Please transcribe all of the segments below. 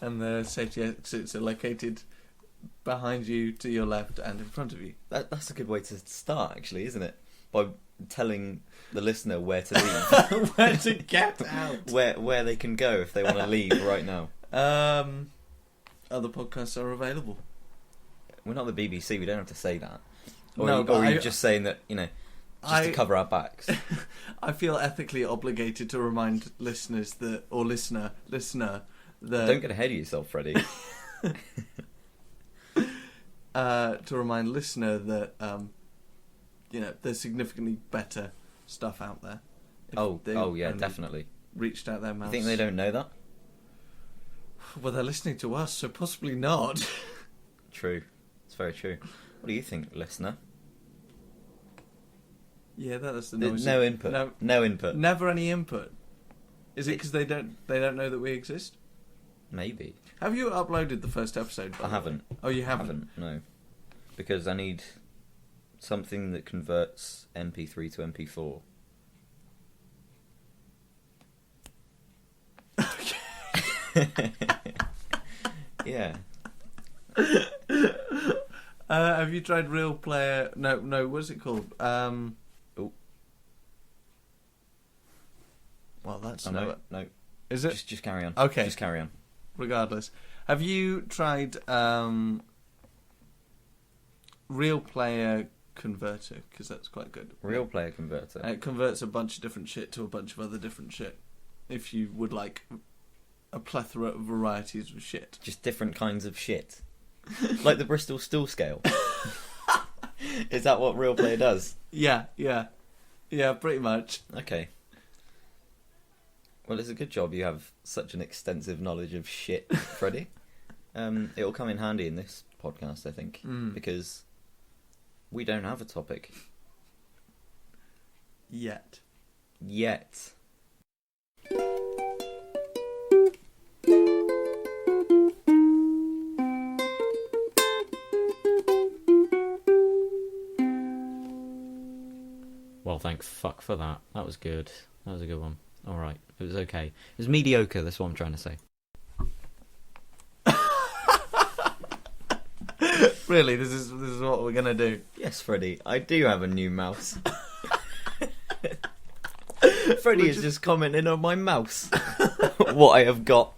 And the safety exits are located behind you, to your left, and in front of you. That's a good way to start, actually, isn't it? By telling the listener where to leave. Where to get out. Where they can go if they want to leave right now. Other podcasts are available. We're not the BBC, we don't have to say that. Or are you just saying that, just to cover our backs? I feel ethically obligated to remind listeners that, or listener, that... Don't get ahead of yourself, Freddie. To remind listener that, there's significantly better stuff out there. Oh yeah, definitely. Reached out their mouths. You think they don't know that? Well, they're listening to us, so possibly not. True. It's very true. What do you think, listener? Yeah, that's the noise. No input. No input. Never any input. Is it because they don't know that we exist? Maybe. Have you uploaded the first episode? I haven't. Oh, you haven't? No. Because I need something that converts MP3 to MP4. Yeah. Have you tried Real Player? No. What's it called? Oh. Well, that's no. Is it? Just carry on. Okay. Just carry on. Regardless, have you tried Real Player Converter? Because that's quite good. Real Player Converter. It converts a bunch of different shit to a bunch of other different shit. If you would like a plethora of varieties of shit. Just different kinds of shit. Like the Bristol Stool Scale. Is that what Real Player does? Yeah, pretty much. Okay. Well, it's a good job you have such an extensive knowledge of shit, Freddie. It'll come in handy in this podcast, I think, because we don't have a topic. Yet. Well, thank fuck for that. That was good. That was a good one. Alright, it was okay. It was mediocre, that's what I'm trying to say. Really, this is what we're gonna do. Yes, Freddie, I do have a new mouse. Freddie is just commenting on my mouse. What I have got.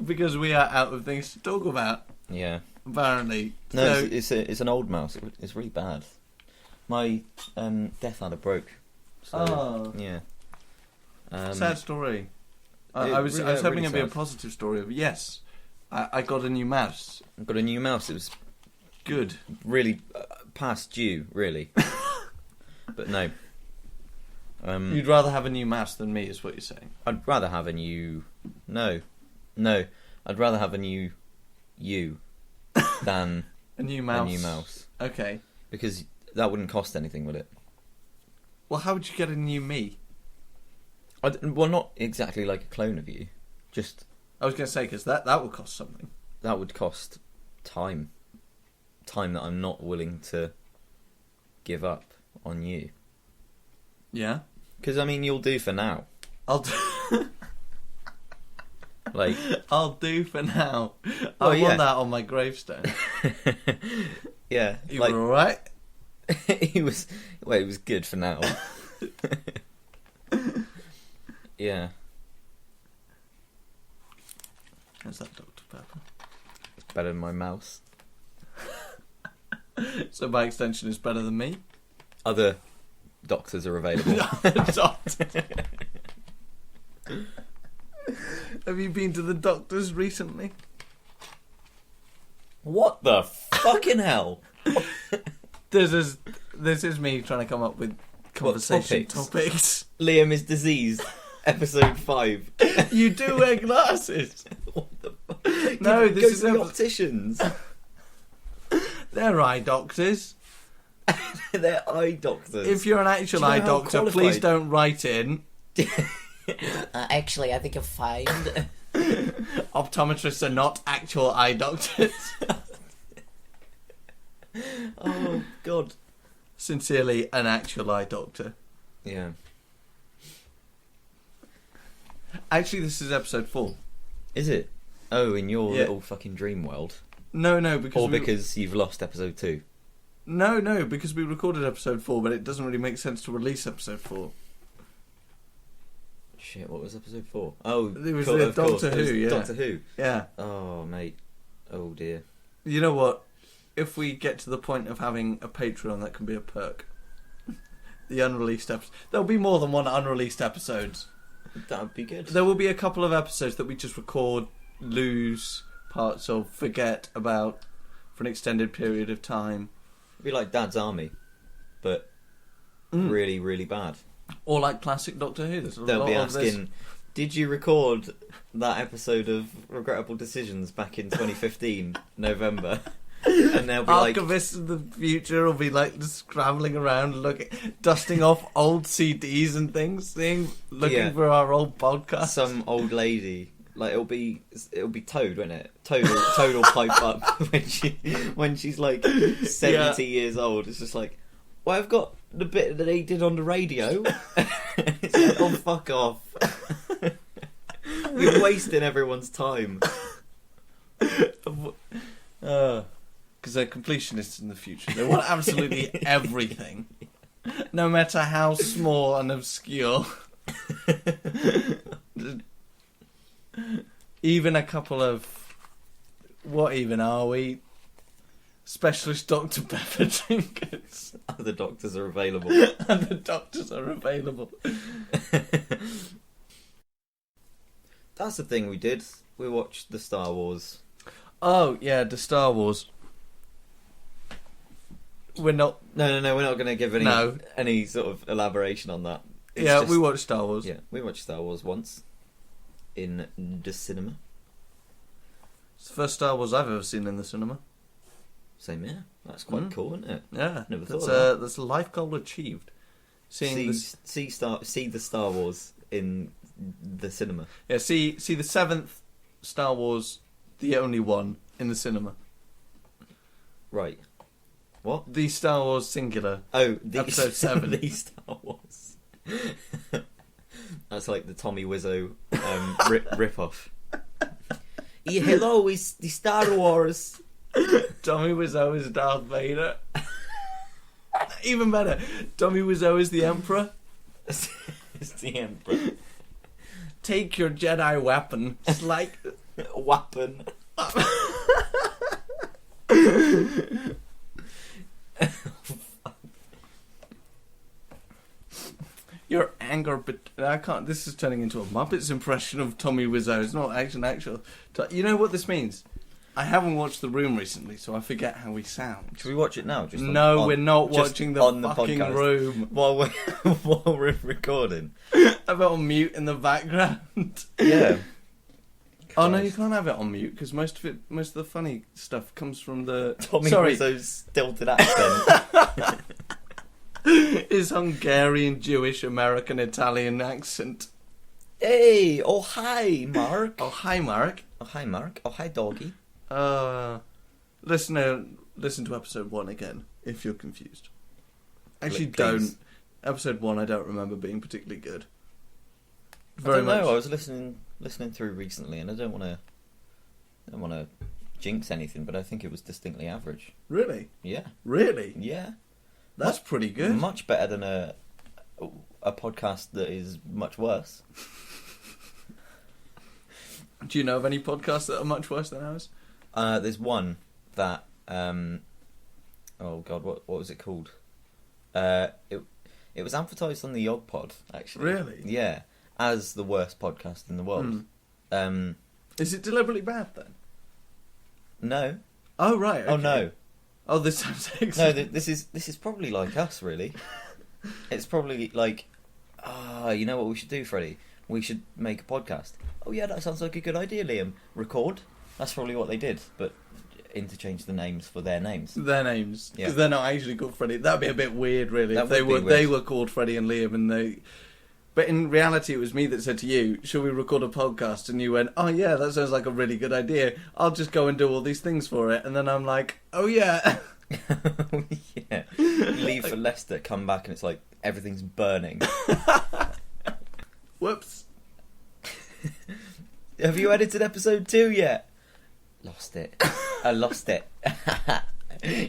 Because we are out of things to talk about. Yeah. Apparently. No, it's an old mouse. It's really bad. My death adder broke. So, yeah. Sad story. I was hoping really it'd be a sad. positive story. But yes, I got a new mouse. I got a new mouse. It was good. Really past due, really. But no. You'd rather have a new mouse than me, is what you're saying. I'd rather have a new... No. I'd rather have a new you than a new mouse. A new mouse. Okay. Because that wouldn't cost anything, would it? Well, how would you get a new me? Well, not exactly like a clone of you. Just... I was going to say, because that would cost something. That would cost time. Time that I'm not willing to give up on you. Yeah? Because, I mean, you'll do for now. I'll do for now. I want that on my gravestone. Yeah. You were alright? It was good for now. Yeah. How's that, Dr. Pepper? It's better than my mouse. So by extension, it's better than me? Other doctors are available. Have you been to the doctors recently? What the fucking hell? This is me trying to come up with conversation topics. Liam is diseased. Episode 5. You do wear glasses. What the fuck? No, Go this is to the opticians. They're eye doctors. They're eye doctors. If you're an actual eye doctor, please don't write in. Actually, I think you're fine. Optometrists are not actual eye doctors. Oh, God. Sincerely, an actual eye doctor. Yeah. Actually, this is episode 4. Is it? Oh, in your Yeah. little fucking dream world? No, because Or because you've lost episode 2? No, because we recorded episode 4, but it doesn't really make sense to release episode 4. Shit, what was episode 4? Oh, It was cool, the of course, Doctor it was Who, yeah. Doctor Who. Yeah. Oh, mate. Oh, dear. You know what? If we get to the point of having a Patreon, that can be a perk. The unreleased episode. There'll be more than one unreleased episode. That would be good. There will be a couple of episodes that we just record, lose parts of, forget about for an extended period of time. It'd be like Dad's Army, but really, really bad. Or like classic Doctor Who. There's a They'll lot be of this. asking, did you record that episode of Regrettable Decisions back in 2015, November? And they'll be like... Archivists of the future will be like just scrambling around, dusting off old CDs and things, looking for our old podcast. Some old lady, like it'll be Toad, won't it? Toad will pipe up when she's like 70 years old. It's just like, well, I've got the bit that he did on the radio. It's like, oh, fuck off! You're wasting everyone's time. Because they're completionists in the future. They want absolutely everything. No matter how small and obscure. Even a couple of... What even are we? Specialist Dr. Pepper drinkers. Other doctors are available. And the doctors are available. That's the thing we did. We watched the Star Wars. Oh, yeah, the Star Wars. We're not... No, we're not going to give any sort of elaboration on that. It's we watched Star Wars. Yeah, we watched Star Wars once in the cinema. It's the first Star Wars I've ever seen in the cinema. Same here. That's quite cool, isn't it? Yeah, Never thought that's of that. that's a life goal achieved. See the Star Wars in the cinema. Yeah, see the 7th Star Wars, the only one in the cinema. Right. What? The Star Wars singular. Oh, episode 7. The Star Wars. That's like the Tommy Wiseau rip-off. Yeah, hello, it's the Star Wars. Tommy Wiseau is Darth Vader. Even better, Tommy Wiseau is the Emperor. It's the Emperor. Take your Jedi weapon. It's like... Weapon. Your anger, but I can't. This is turning into a Muppets impression of Tommy Wiseau. It's not actual. You know what this means? I haven't watched The Room recently, so I forget how we sound. Should we watch it now? We're not watching the on fucking podcast Room while we're recording. I have it on mute in the background. Yeah. Oh no, you can't have it on mute because most of the funny stuff comes from the Tommy Wiseau's stilted accent. His Hungarian, Jewish, American, Italian accent. Hey, oh hi, Mark. Oh hi, Mark. Oh hi, Mark. Oh hi, doggy. Listen to episode 1 again if you're confused. Actually, Please. don't. Episode 1, I don't remember being particularly good. I don't know. I was listening through recently, and I don't want to jinx anything, but I think it was distinctly average. Really? Yeah. Really? Yeah. That's pretty good. Much better than a podcast that is much worse. Do you know of any podcasts that are much worse than ours? There's one that oh god, what was it called? It was advertised on the Yog Pod, actually. Really? Yeah, as the worst podcast in the world. Is it deliberately bad then? No. Oh right. Okay. Oh no. Oh, this sounds excellent. No, this is probably like us, really. It's probably like, you know what we should do, Freddie? We should make a podcast. Oh yeah, that sounds like a good idea, Liam. Record. That's probably what they did, but interchange the names for their names. Their names, because Yeah. they're not actually called Freddie. That'd be a bit weird, really. That If they would be were, they weird. were called Freddie and Liam, and they. But in reality, it was me that said to you, "Shall we record a podcast?" And you went, "Oh yeah, that sounds like a really good idea. I'll just go and do all these things for it." And then I'm like, "Oh yeah." Yeah. Leave for Leicester, come back, and it's like everything's burning. Whoops. Have you edited episode 2 yet? Lost it. I lost it.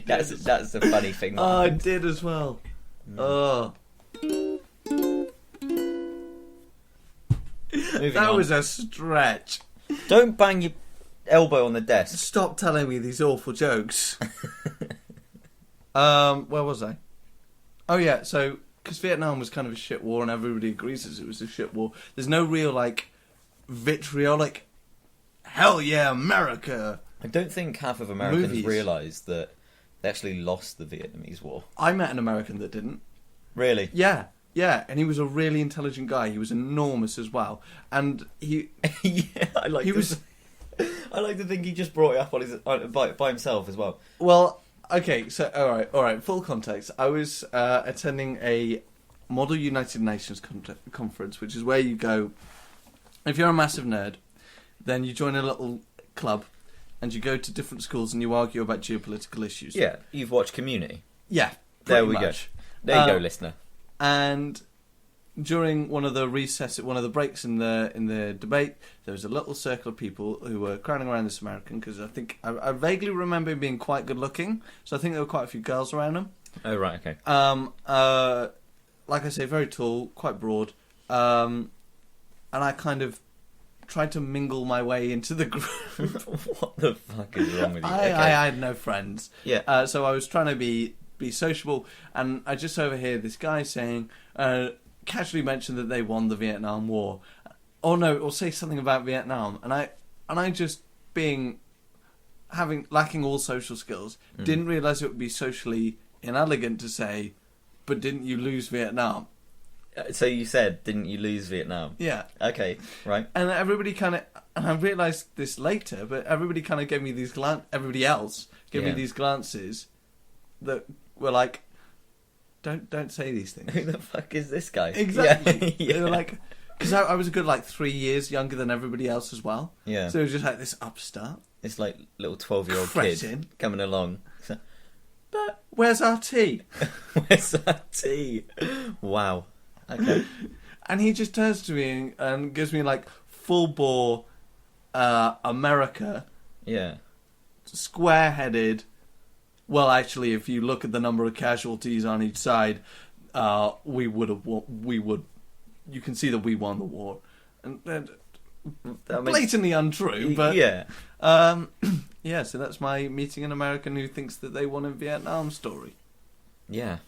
That's the funny thing. Oh, I did as well. Oh. That was a stretch. Don't bang your elbow on the desk. Stop telling me these awful jokes. Where was I? Oh yeah, so because Vietnam was kind of a shit war, and everybody agrees that it was a shit war. There's no real like vitriolic, hell yeah, America. I don't think half of Americans Movies. realise that they actually lost the Vietnamese War. I met an American that didn't. Really? Yeah, and he was a really intelligent guy. He was enormous as well, and he Yeah, I like. I like to think he just brought it up on his by himself as well. Well, okay, so all right. Full context. I was attending a Model United Nations conference, which is where you go if you're a massive nerd. Then you join a little club, and you go to different schools and you argue about geopolitical issues. Yeah, you've watched Community. Yeah, There we much. go. There you go, listener. And during one of the breaks in the debate, there was a little circle of people who were crowding around this American because I think I vaguely remember him being quite good looking, so I think there were quite a few girls around him. Oh right, okay. Like I say, very tall, quite broad, and I kind of tried to mingle my way into the group. What the fuck is wrong with you? I had no friends. Yeah. So I was trying to be sociable, and I just overhear this guy saying, casually mention that they won the Vietnam War, or say something about Vietnam, and I just lacking all social skills, didn't realise it would be socially inelegant to say, but didn't you lose Vietnam? So you said, didn't you lose Vietnam? Yeah. Okay, right. And everybody kind of, and I realised this later, but everybody kind of gave me these everybody else gave me these glances that were like, don't say these things. Who the fuck is this guy? Exactly. Yeah. They were like, because I was a good 3 years younger than everybody else as well. Yeah. So it was just like this upstart. It's like little 12-year-old Cretin. kid coming along. But where's our tea? Where's that tea? Wow. Okay. And he just turns to me and gives me full bore America, Yeah. square-headed. Well, actually, if you look at the number of casualties on each side, we would have won. You can see that we won the war, and blatantly untrue. But yeah. yeah. So that's my meeting an American who thinks that they won in Vietnam story. Yeah.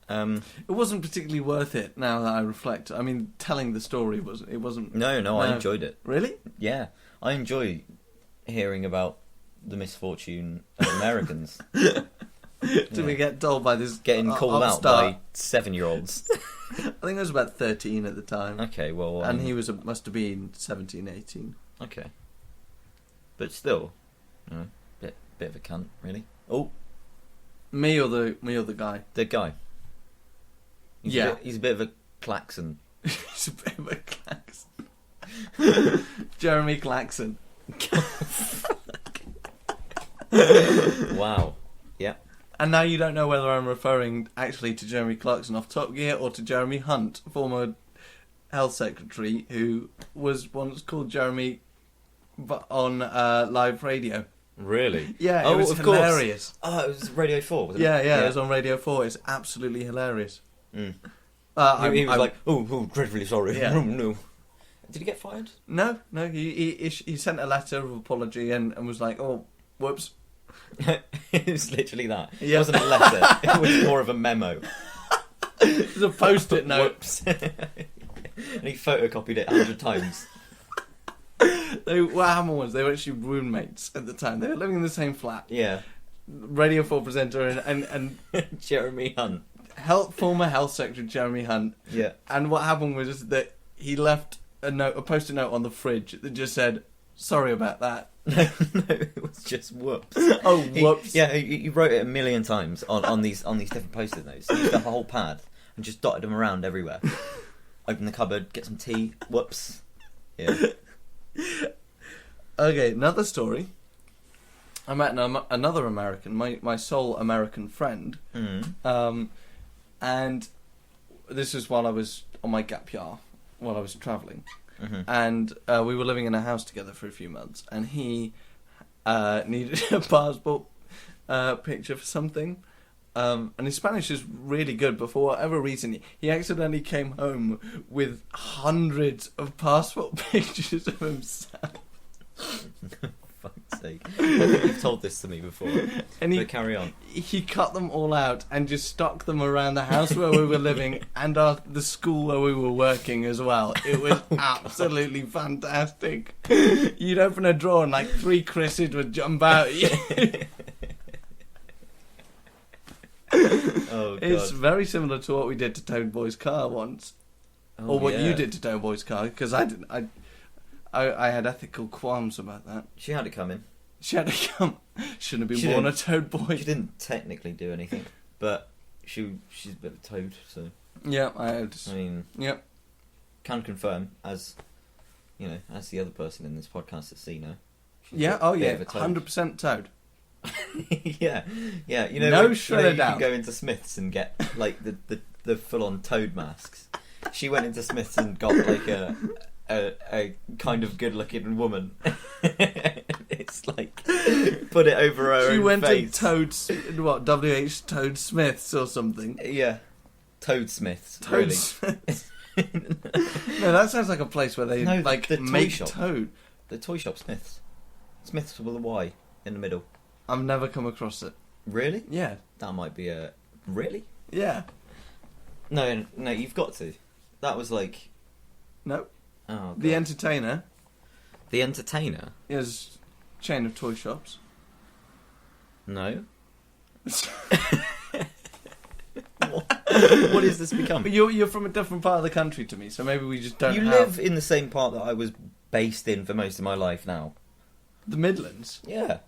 It wasn't particularly worth it. Now that I reflect, I mean, telling the story wasn't. No, I enjoyed it. Really? Yeah, I enjoy hearing about the misfortune of Americans. Did we get told by this Getting called out upstart? by 7-year-olds. I think I was about 13 at the time. Okay, well... and he must have been 17, 18. Okay. But still, bit of a cunt, really. Oh, Me or the guy? the guy. He's a bit of a klaxon. He's a bit of a Claxon. Jeremy Claxon. Wow. Yeah. And now you don't know whether I'm referring actually to Jeremy Clarkson off Top Gear or to Jeremy Hunt, former health secretary, who was once called Jeremy on live radio. Really? Yeah, it was of hilarious. Course. Oh, it was Radio 4, wasn't Yeah, it? it was on Radio 4. It's absolutely hilarious. Mm. He was like, oh, dreadfully sorry. Yeah. No. Did he get fired? No, he sent a letter of apology and was like, oh, whoops. It was literally that. Yeah. It wasn't a letter. It was more of a memo. It was a post-it note. Whoops. And he photocopied it 100 times. What happened was they were actually roommates at the time. They were living in the same flat. Yeah. Radio 4 presenter and Jeremy Hunt. former health secretary Jeremy Hunt. Yeah. And what happened was that he left a post-it note on the fridge that just said, "Sorry about that." No, it was just whoops. Oh, whoops. He wrote it a million times on these different post-it notes. He used a whole pad and just dotted them around everywhere. Open the cupboard, get some tea. Whoops. Yeah. Okay, another story. I met another American, my sole American friend, and this was while I was on my gap year, while I was travelling, and we were living in a house together for a few months, and he needed a passport picture for something. And his Spanish is really good, but for whatever reason, he accidentally came home with hundreds of passport pictures of himself. Fuck's sake. I think you've told this to me before. And But carry on. He cut them all out and just stuck them around the house where we were living and the school where we were working as well. It was absolutely fantastic. You'd open a drawer and like 3 Chris's would jump out at you. Oh, God. It's very similar to what we did to Toad Boy's car once. Or what you did to Toad Boy's car, because I didn't. I had ethical qualms about that. She had to come in. She had to come. Shouldn't have She been born a didn't- Toad Boy. She didn't technically do anything, but she's a bit of a toad, so... Yeah, I had. I mean, Yep. can confirm, as as the other person in this podcast that's seen her. she's Yeah. a Oh bit yeah. of a toad. 100% Toad. yeah. No when, shred you of doubt. can go into Smith's and get like the full-on toad masks. She went into Smith's and got like a kind of good-looking woman. It's like put it over her She own went face. to Toad's, what, W.H. Toad Smith's or something. Yeah, Toad Smith's. Toad Really. Smith's. No, that sounds like a place where they No, like the toy make shop. Toad. The toy shop Smith's. Smith's with a Y in the middle. I've never come across it. Really? Yeah. That might be a... Really? Yeah. No, you've got to. That was like... No. Oh, God. The Entertainer The Entertainer? is a chain of toy shops. No. What is this become? But you're from a different part of the country to me, so maybe we just don't You have live in the same part that I was based in for most of my life now. the Midlands. Yeah.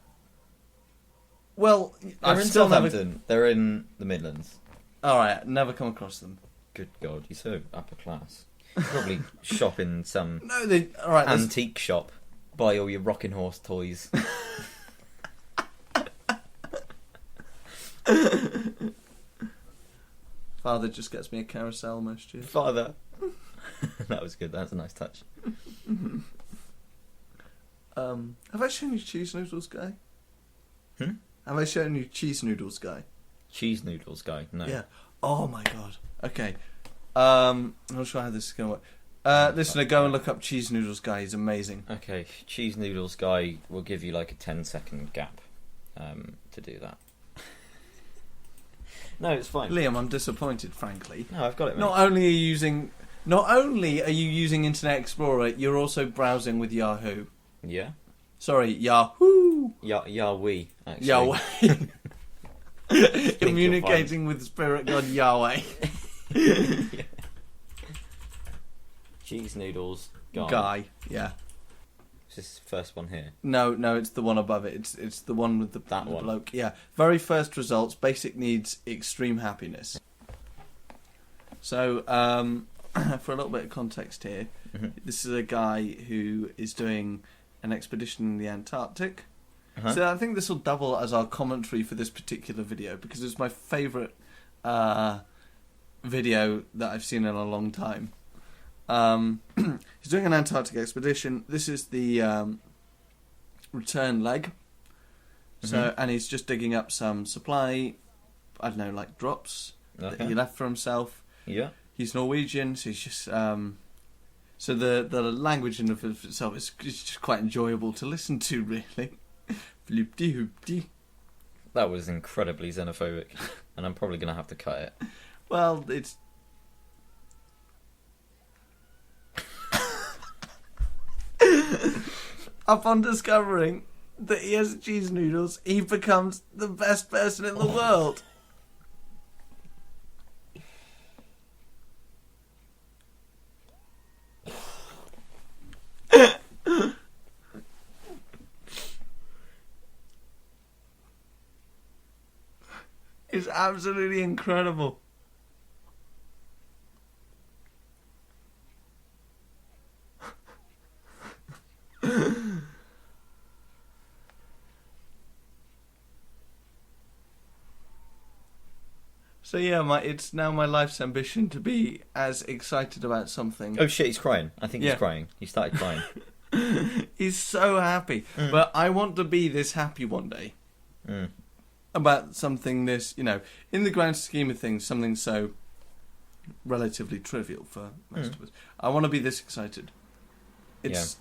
Well, They're I've in still never. Southampton. They're in the Midlands. All right, never come across them. Good God, you're so upper class. You probably shop in some No, they. All right, there's- antique shop. Buy all your rocking horse toys. Father just gets me a carousel most years. Father. That was good. That was a nice touch. Have I shown you Cheese Noodles Guy? Hmm? Have I shown you Cheese Noodles Guy? Cheese noodles guy. No. Yeah. Oh my god. Okay. I'm not sure how this is going to work. Listener, go and look up Cheese Noodles Guy. He's amazing. Okay, cheese noodles guy will give you like a 10-second gap to do that. No, it's fine. Liam, I'm disappointed, frankly. No, I've got it, mate. Not only are you using Internet Explorer, you're also browsing with Yahoo. Yeah? Sorry, Yahoo. Yahweh, actually. Yahweh. you'll Communicating with spirit god Yahweh. Cheese noodles guy. Guy. Yeah. Is this the first one here? No, it's the one above it. It's the one with the one. bloke. Yeah. Very first results, basic needs, extreme happiness. So, for a little bit of context here, this is a guy who is doing an expedition in the Antarctic. Uh-huh. So I think this will double as our commentary for this particular video because it's my favourite video that I've seen in a long time. He's doing an Antarctic expedition. This is the return leg. So, and he's just digging up some supply, I don't know, like drops that he left for himself. Yeah. He's Norwegian, so he's just so the language in of itself is just quite enjoyable to listen to, really. Floopty hoopty. That was incredibly xenophobic, and I'm probably going to have to cut it. Well, it's upon discovering that he has cheese noodles, he becomes the best person in the world. It's absolutely incredible. So yeah, it's now my life's ambition to be as excited about something. Oh shit, he's crying. I think Yeah. he's crying. He started crying. He's so happy. But I want to be this happy one day about something this, in the grand scheme of things, something so relatively trivial for most of us. I want to be this excited. It's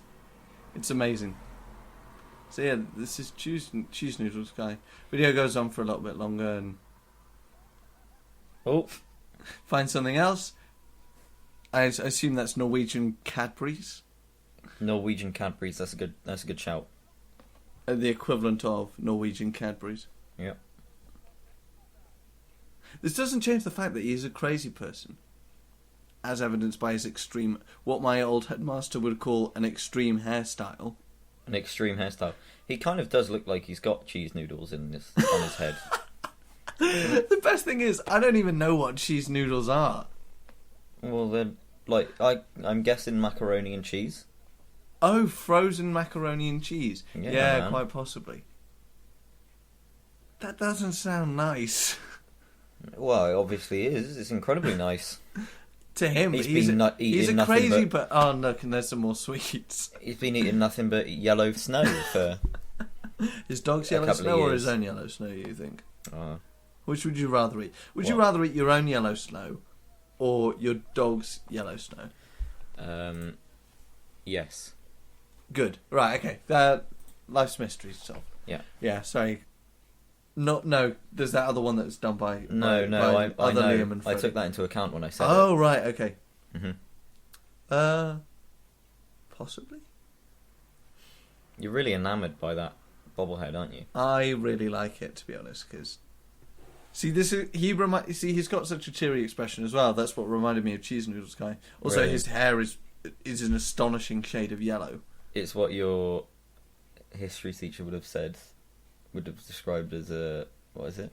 amazing. So yeah, this is Cheese Noodles Guy. Video goes on for a little bit longer and Oh, find something else. I assume that's Norwegian Cadbury's. Norwegian Cadbury's. That's a good shout. The equivalent of Norwegian Cadbury's. Yeah. This doesn't change the fact that he is a crazy person, as evidenced by his extreme, what my old headmaster would call an extreme hairstyle. An extreme hairstyle. He kind of does look like he's got cheese noodles on his head. The best thing is, I don't even know what cheese noodles are. Well, they're I'm guessing macaroni and cheese. Oh, frozen macaroni and cheese. Yeah, man. Quite possibly. That doesn't sound nice. Well, it obviously is. It's incredibly nice. To him, he's eating a nothing crazy, but... oh look, and there's some more sweets. He's been eating nothing but yellow snow for... His dog's a yellow couple of snow or years. his own yellow snow, you think? Oh. Which would you rather eat? Would you What? rather eat your own yellow snow or your dog's yellow snow? Yes. Good. Right, okay. Life's Mysteries solved. Yeah. Yeah, sorry. No, there's that other one that's done by I other know. Liam and I Freddie. took that into account when I said Oh, right, okay. it. Mm-hmm. Possibly? You're really enamoured by that bobblehead, aren't you? I really like it, to be honest, because... See, he's got such a cheery expression as well. That's what reminded me of Cheese Noodles Guy. Also, Really? his hair is an astonishing shade of yellow. It's what your history teacher would have described as a... What is it?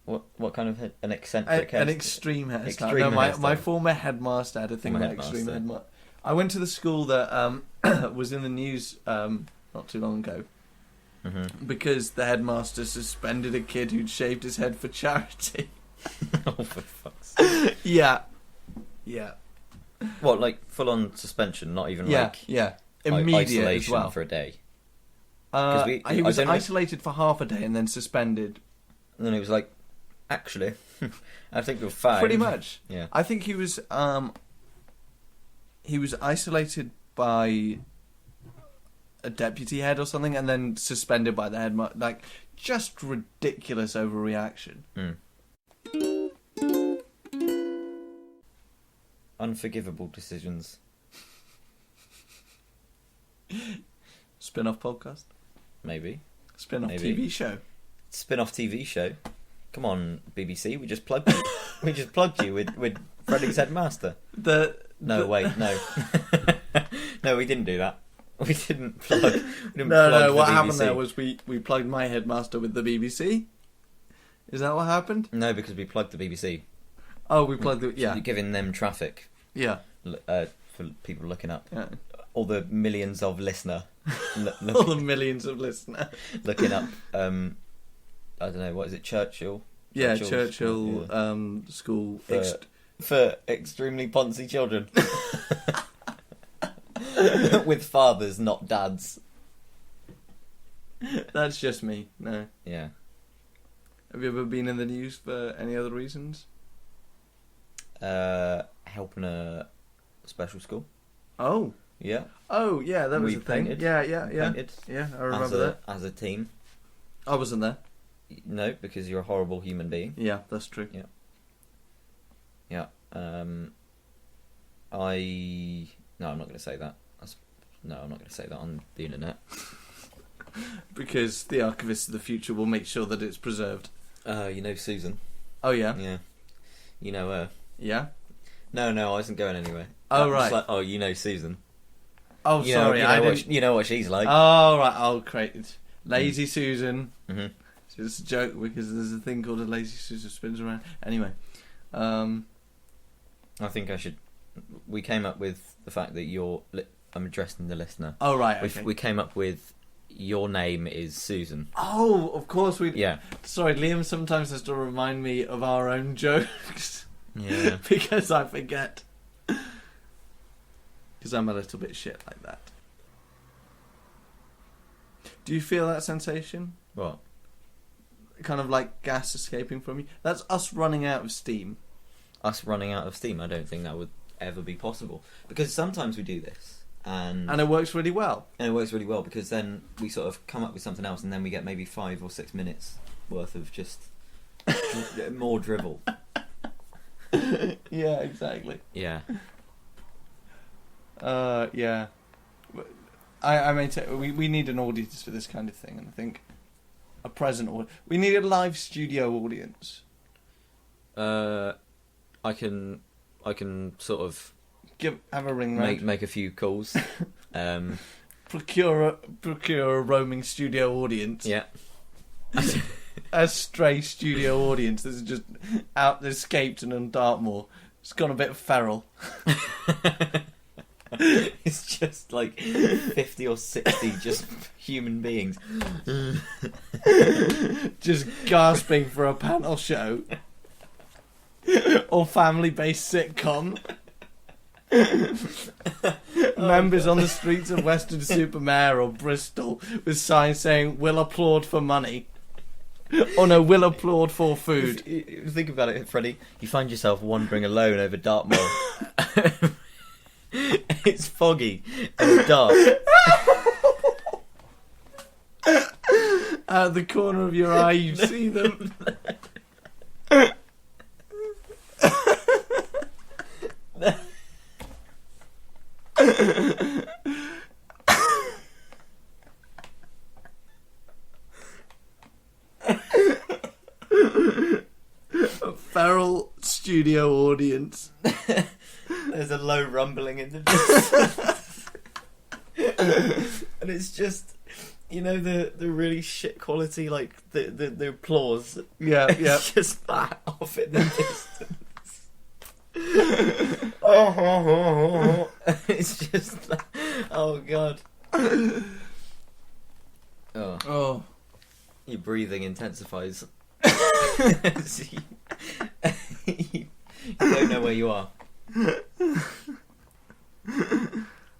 What kind of an eccentric hairstyle? An extreme hairstyle. Extreme No, my hairstyle. former headmaster had a thing Former about extreme headmaster. hairstyle. I went to the school that was in the news not too long ago Mm-hmm. because the headmaster suspended a kid who'd shaved his head for charity. Oh, for fuck's sake. Yeah. What, like full-on suspension, not even like Immediate isolation as well. for a day? He was I don't know- isolated for half a day and then suspended. And then it was like, actually, I think you're fine. Pretty much. Yeah. I think he was isolated by a deputy head or something and then suspended by the head. Like, just ridiculous overreaction. Unforgivable decisions. Spin-off podcast? Maybe. Spin-off Maybe. TV show? Spin-off TV show. Come on, BBC. We just plugged you. We just plugged you with Freddie's headmaster. No, wait, no. No, we didn't do that. We didn't plug. No. What the happened BBC. there was we plugged my headmaster with the BBC. Is that what happened? No, because we plugged the BBC. Oh, we plugged the You're giving them traffic. Yeah. For people looking up. Yeah. All the millions of listener. All the millions of listeners. Looking up. I don't know. What is it? Churchill. Yeah, Churchill's Churchill school, school. for extremely poncy children. With fathers, not dads. That's just me. No. Yeah. Have you ever been in the news for any other reasons? Helping a special school. Oh. Yeah. Oh, yeah, that was We a thing. painted. Yeah. Painted Yeah, I remember that. as a team. I wasn't there. No, because you're a horrible human being. Yeah, that's true. Yeah. No, I'm not going to say that. No, I'm not going to say that on the internet. Because the archivists of the future will make sure that it's preserved. You know Susan. Oh, yeah? Yeah. You know her. Yeah? No, I wasn't going anywhere. Oh, I'm just right. like, oh, you know Susan. Oh, sorry, I didn't... You know what she's like. Oh, right, I'll create... Lazy Susan. Mm-hmm. It's just a joke because there's a thing called a Lazy Susan spins around. Anyway. I think I should... We came up with the fact that I'm addressing the listener. Oh, right, okay. We came up with your name is Susan. Oh, of course we. Yeah. Sorry, Liam sometimes has to remind me of our own jokes. Yeah. Because I forget. Because I'm a little bit shit like that. Do you feel that sensation? What? Kind of like gas escaping from you? That's us running out of steam. Us running out of steam? I don't think that would ever be possible. Because sometimes we do this. And it works really well. And it works really well because then we sort of come up with something else and then we get maybe 5 or 6 minutes worth of just more drivel. Yeah, exactly. Yeah. Yeah. I maintain we need an audience for this kind of thing, and I think a present audience. We need a live studio audience. I can sort of have a ring round. Make a few calls. Procure a roaming studio audience. Yeah. A stray studio audience that's just escaped and on Dartmoor. It's gone a bit feral. It's just like 50 or 60 just human beings. Just gasping for a panel show. Or family-based sitcom. Members on the streets of Weston-super-Mare or Bristol with signs saying, "We'll applaud for money." Oh no, "We'll applaud for food." Think about it, Freddie. You find yourself wandering alone over Dartmoor. It's foggy and dark. Out of the corner of your eye, you see them. A feral studio audience. There's a low rumbling in the distance. And it's just, you know, the really shit quality, like the applause. Yeah, yeah. It's just that off in the distance. It's just like, oh god. Oh. Your breathing intensifies. You don't know where you are.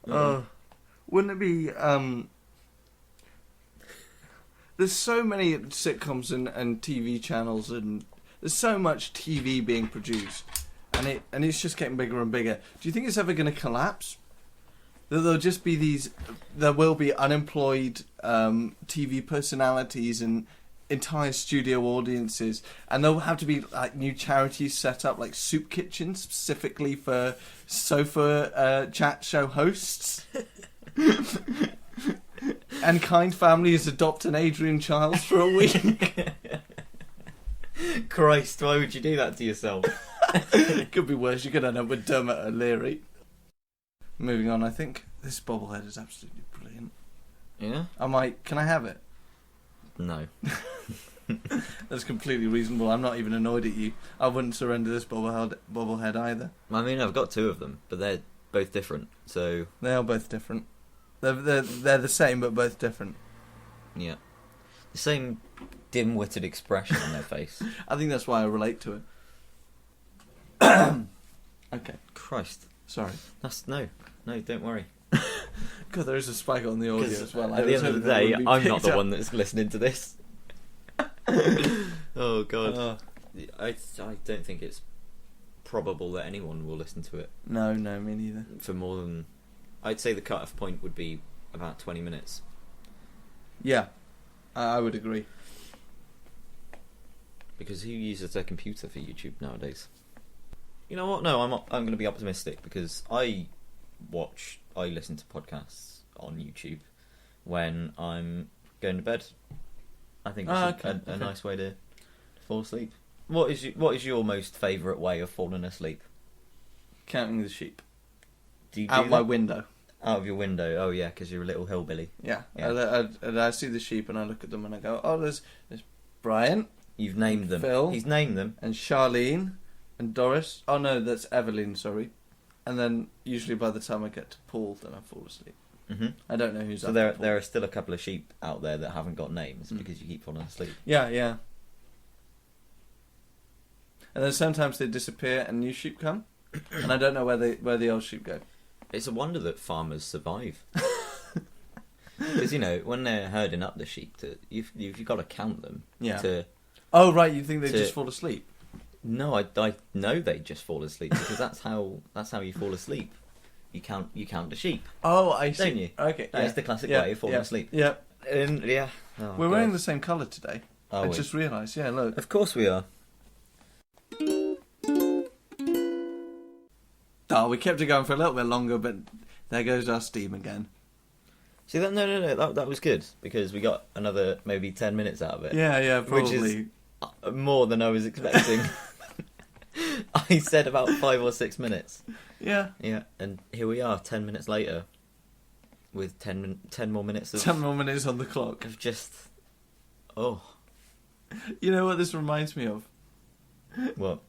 Oh, wouldn't it be? There's so many sitcoms and TV channels, and there's so much TV being produced, and it's just getting bigger and bigger. Do you think it's ever going to collapse? There'll just be there will be unemployed TV personalities and entire studio audiences, and there'll have to be like new charities set up, like soup kitchens specifically for sofa chat show hosts. And kind families adopt an Adrian Childs for a week. Christ, why would you do that to yourself? Could be worse. You could end up with Dermot O'Leary. Moving on, I think this bobblehead is absolutely brilliant. Yeah? Can I have it? No. That's completely reasonable. I'm not even annoyed at you. I wouldn't surrender this bobblehead either. I mean, I've got 2 of them, but they're both different, so... They are both different. They're the same, but both different. Yeah. The same dim-witted expression on their face. I think that's why I relate to it. Okay. Christ. Sorry. No, don't worry. God, there is a spike on the audio as well. At the end of the day, I'm not the one that's listening to this. Oh god. I don't think it's probable that anyone will listen to it. No, me neither. For more than... I'd say the cut-off point would be about 20 minutes. Yeah, I would agree. Because who uses their computer for YouTube nowadays? You know what? No, I'm going to be optimistic because I listen to podcasts on YouTube when I'm going to bed. I think it's a nice way to fall asleep. What is your most favourite way of falling asleep? Counting the sheep. Do you out do my that? window. Out of your window? Oh yeah, because you're a little hillbilly. Yeah. Yeah. I see the sheep and I look at them and I go, oh, there's Brian. You've named them. Phil. He's named them. And Charlene and Doris. Oh no, that's Evelyn. Sorry. And then usually by the time I get to Paul, then I fall asleep. Mm-hmm. I don't know who's So up. there are still a couple of sheep out there that haven't got names because you keep falling asleep. Yeah, yeah. And then sometimes they disappear and new sheep come, and I don't know where the old sheep go. It's a wonder that farmers survive. Because, when they're herding up the sheep, you've got to count them. Yeah. Oh, right, you think they just fall asleep? No, I know they just fall asleep because that's how you fall asleep. You count the sheep. Oh, I see. Don't you? Okay. That's the classic way of falling asleep. Yeah. Yeah. Oh, We're wearing the same colour today. Are I we? just realised. Yeah, look. Of course we are. Oh, we kept it going for a little bit longer, but there goes our steam again. See that? No. That was good because we got another maybe 10 minutes out of it. Yeah, probably. Which is more than I was expecting. I said about 5 or 6 minutes. Yeah. Yeah, and here we are 10 minutes later with 10 more minutes of... 10 more minutes on the clock. Of just... Oh. You know what this reminds me of? What?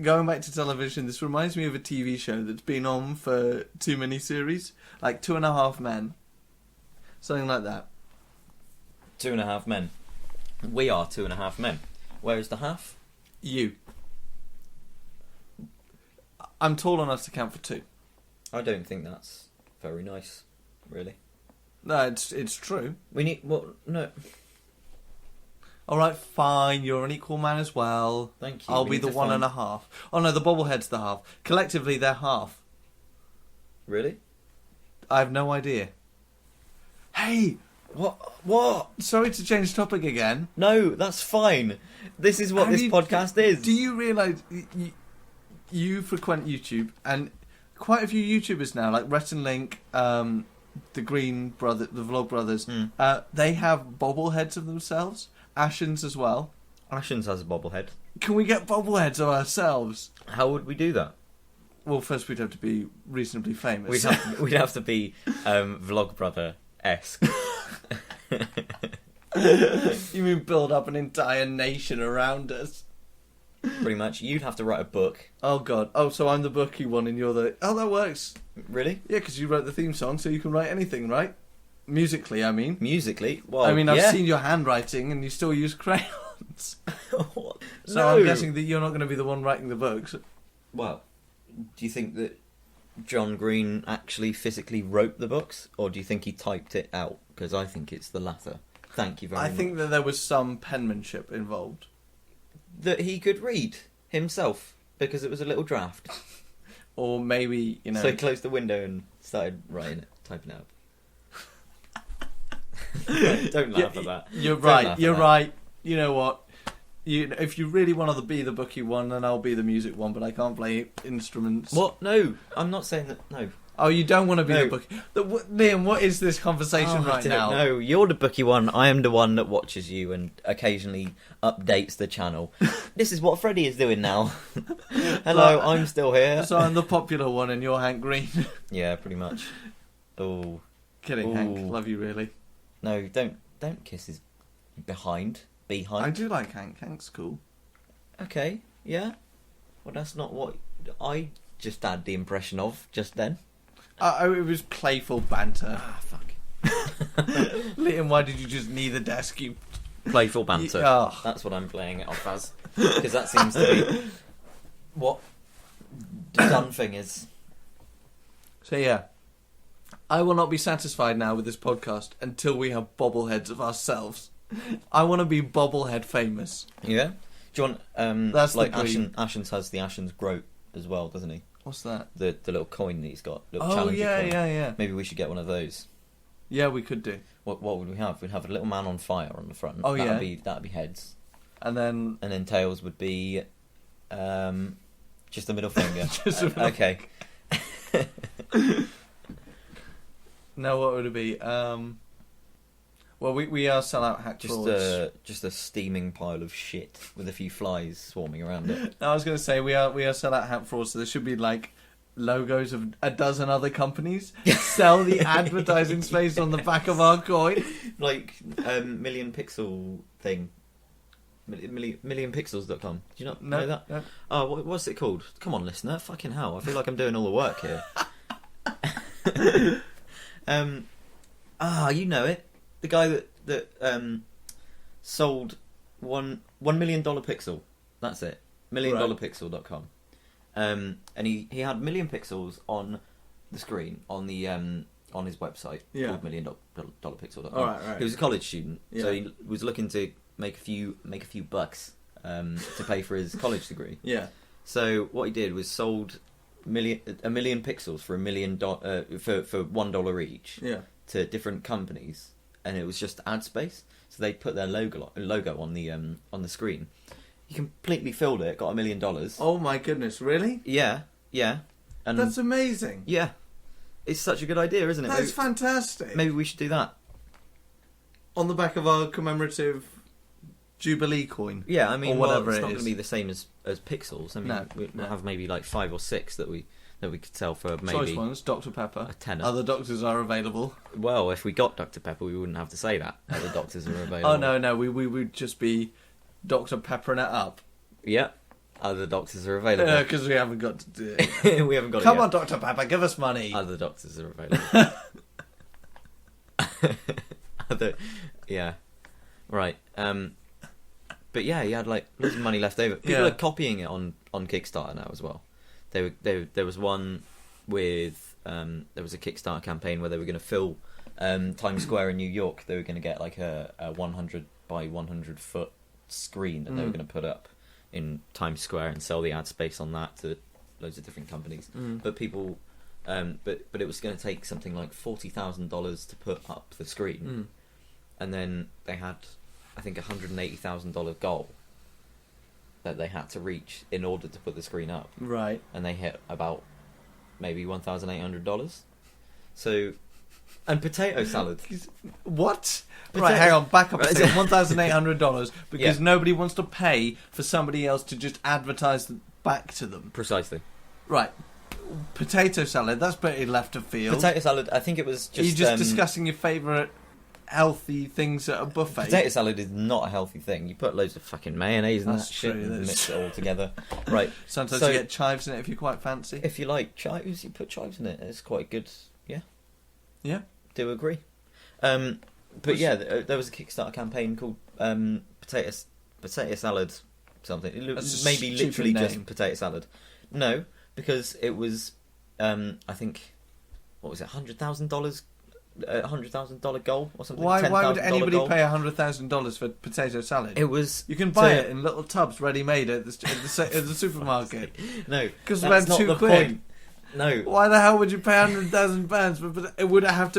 Going back to television, this reminds me of a TV show that's been on for too many series. Like 2.5 Men. Something like that. 2.5 Men. We are 2.5 men. Where is the half? You. I'm tall enough to count for 2. I don't think that's very nice, really. No, it's true. We need... Well, no. Alright, fine, you're an equal man as well. Thank you. I'll We be need the to 1.5. Oh no, the bobblehead's the half. Collectively, they're half. Really? I have no idea. Hey! What? Sorry to change topic again. No, that's fine. This is what this podcast is. Do you realise you frequent YouTube, and quite a few YouTubers now, like Rhett and Link, the Green Brother, the Vlog Brothers, they have bobbleheads of themselves. Ashens as well. Ashens has a bobblehead. Can we get bobbleheads of ourselves? How would we do that? Well, first we'd have to be reasonably famous. We'd have to be Vlog Brother-esque. You mean build up an entire nation around us? Pretty much. You'd have to write a book. Oh god. Oh, so I'm the booky one and you're the... Oh, that works. Really? Yeah, because you wrote the theme song, so you can write anything, right? Musically, I mean. Musically? Well, I mean, I've yeah. seen your handwriting and you still use crayons. So No. I'm guessing that you're not going to be the one writing the books. Well, do you think that John Green actually physically wrote the books? Or do you think he typed it out? Because I think it's the latter. Thank you very much. I think that there was some penmanship involved. That he could read himself, because it was a little draft. Or maybe, you know... So he closed the window and started writing it, typing it out. Don't laugh at that. You're Don't right, laugh at you're that. right. You know what? If you really want to be the booky one, then I'll be the music one, but I can't play instruments. What? No, I'm not saying that. No. Oh, you don't want to be No. the booky... Liam, what is this conversation right now? No, you're the booky one. I am the one that watches you and occasionally updates the channel. This is what Freddie is doing now. Hello, I'm still here. So I'm the popular one and you're Hank Green. Yeah, pretty much. Oh. Kidding, Ooh. Hank. Love you, really. No, don't kiss his behind. I do like Hank. Hank's cool. Okay, yeah. Well, that's not what I just had the impression of just then. It was playful banter. Ah, fuck. Liam, why did you just knee the desk? You... Playful banter. Oh. That's what I'm playing it off as. Because that seems to be what the done thing is. So yeah, I will not be satisfied now with this podcast until we have bobbleheads of ourselves. I want to be bobblehead famous. Yeah? Do you want, That's like the dream. Ashens has the Ashens Groat as well, doesn't he? What's that? The little coin that he's got. Little Oh challenger yeah, coin. yeah. Maybe we should get one of those. Yeah, we could do. What would we have? We'd have a little man on fire on the front. Oh, yeah. That'd be heads. And then And then tails would be just a middle finger. Just a middle- Okay. no, what would it be? Well, we are sellout hack frauds. Just a steaming pile of shit with a few flies swarming around it. I was going to say we are sellout hack frauds, so there should be like logos of a dozen other companies. Sell the advertising space on the back of our coin. Like million pixel thing. Millionpixels.com. Do you not know that? No. Oh, what's it called? Come on, listener. Fucking hell. I feel like I'm doing all the work here. You know it. The guy that sold $1 million pixel. That's it. $1million-pixel.com. And he had 1 million pixels on the screen on the on his website called $1million-pixel.com. Right. He was a college student, so Yeah. he was looking to make a few bucks to pay for his college degree. Yeah. So what he did was sold a million pixels for for $1 each to different companies, and it was just ad space. So they put their logo on the screen. He completely filled it. Got $1 million. Oh my goodness! Really? Yeah. And That's amazing. yeah, it's such a good idea, isn't it? That's fantastic. Maybe we should do that. On the back of our commemorative Jubilee coin. Yeah, I mean, or whatever it's it not is. going to be the same as pixels. I mean, No, we'll no. have maybe like 5 or 6 that we could sell for Choice maybe ones, Dr Pepper. a tenner. Other doctors are available. Well, if we got Dr Pepper, we wouldn't have to say that. Other doctors are available. Oh no, we would just be Dr Peppering it up. Yeah, other doctors are available. Because we haven't got to do it. We haven't got Come it on, Dr Pepper, give us money. yet. Other doctors are available. Yeah, right. But yeah, he had like loads of money left over. People Yeah. are copying it on Kickstarter now as well. There was one with there was a Kickstarter campaign where they were going to fill Times Square in New York. They were going to get like a 100 by 100 foot screen that they were going to put up in Times Square and sell the ad space on that to loads of different companies. But people, but it was going to take something like $40,000 to put up the screen, and then they had, I think, $180,000 goal that they had to reach in order to put the screen up, Right. and they hit about maybe $1,800. So, and potato salad. What? Potato- Right, hang on, back up a Right. second. $1,800 because Yeah. nobody wants to pay for somebody else to just advertise back to them. Precisely. Right. Potato salad, that's pretty left of field. Potato salad. I think it was just. Are you just discussing your favourite healthy things at a buffet? Potato salad is not a healthy thing. You put loads of fucking mayonnaise and That's that shit true, and that's mix it all together. Right. Sometimes So- you get chives in it if you're quite fancy. If you like chives, you put chives in it. It's quite good. Yeah. Yeah. Do agree. But yeah, there was a Kickstarter campaign called potato salad something. That's a Maybe stupid literally name. just potato salad. No, because it was I think, what was it, $100,000 $100,000 goal or something. Why would $10,000 anybody goal. pay $100,000 for potato salad? It was. You can buy it in little tubs ready-made at the supermarket. No, 'Cause that's about not £2. the point. No, Why the hell would you pay £100,000 for? It would have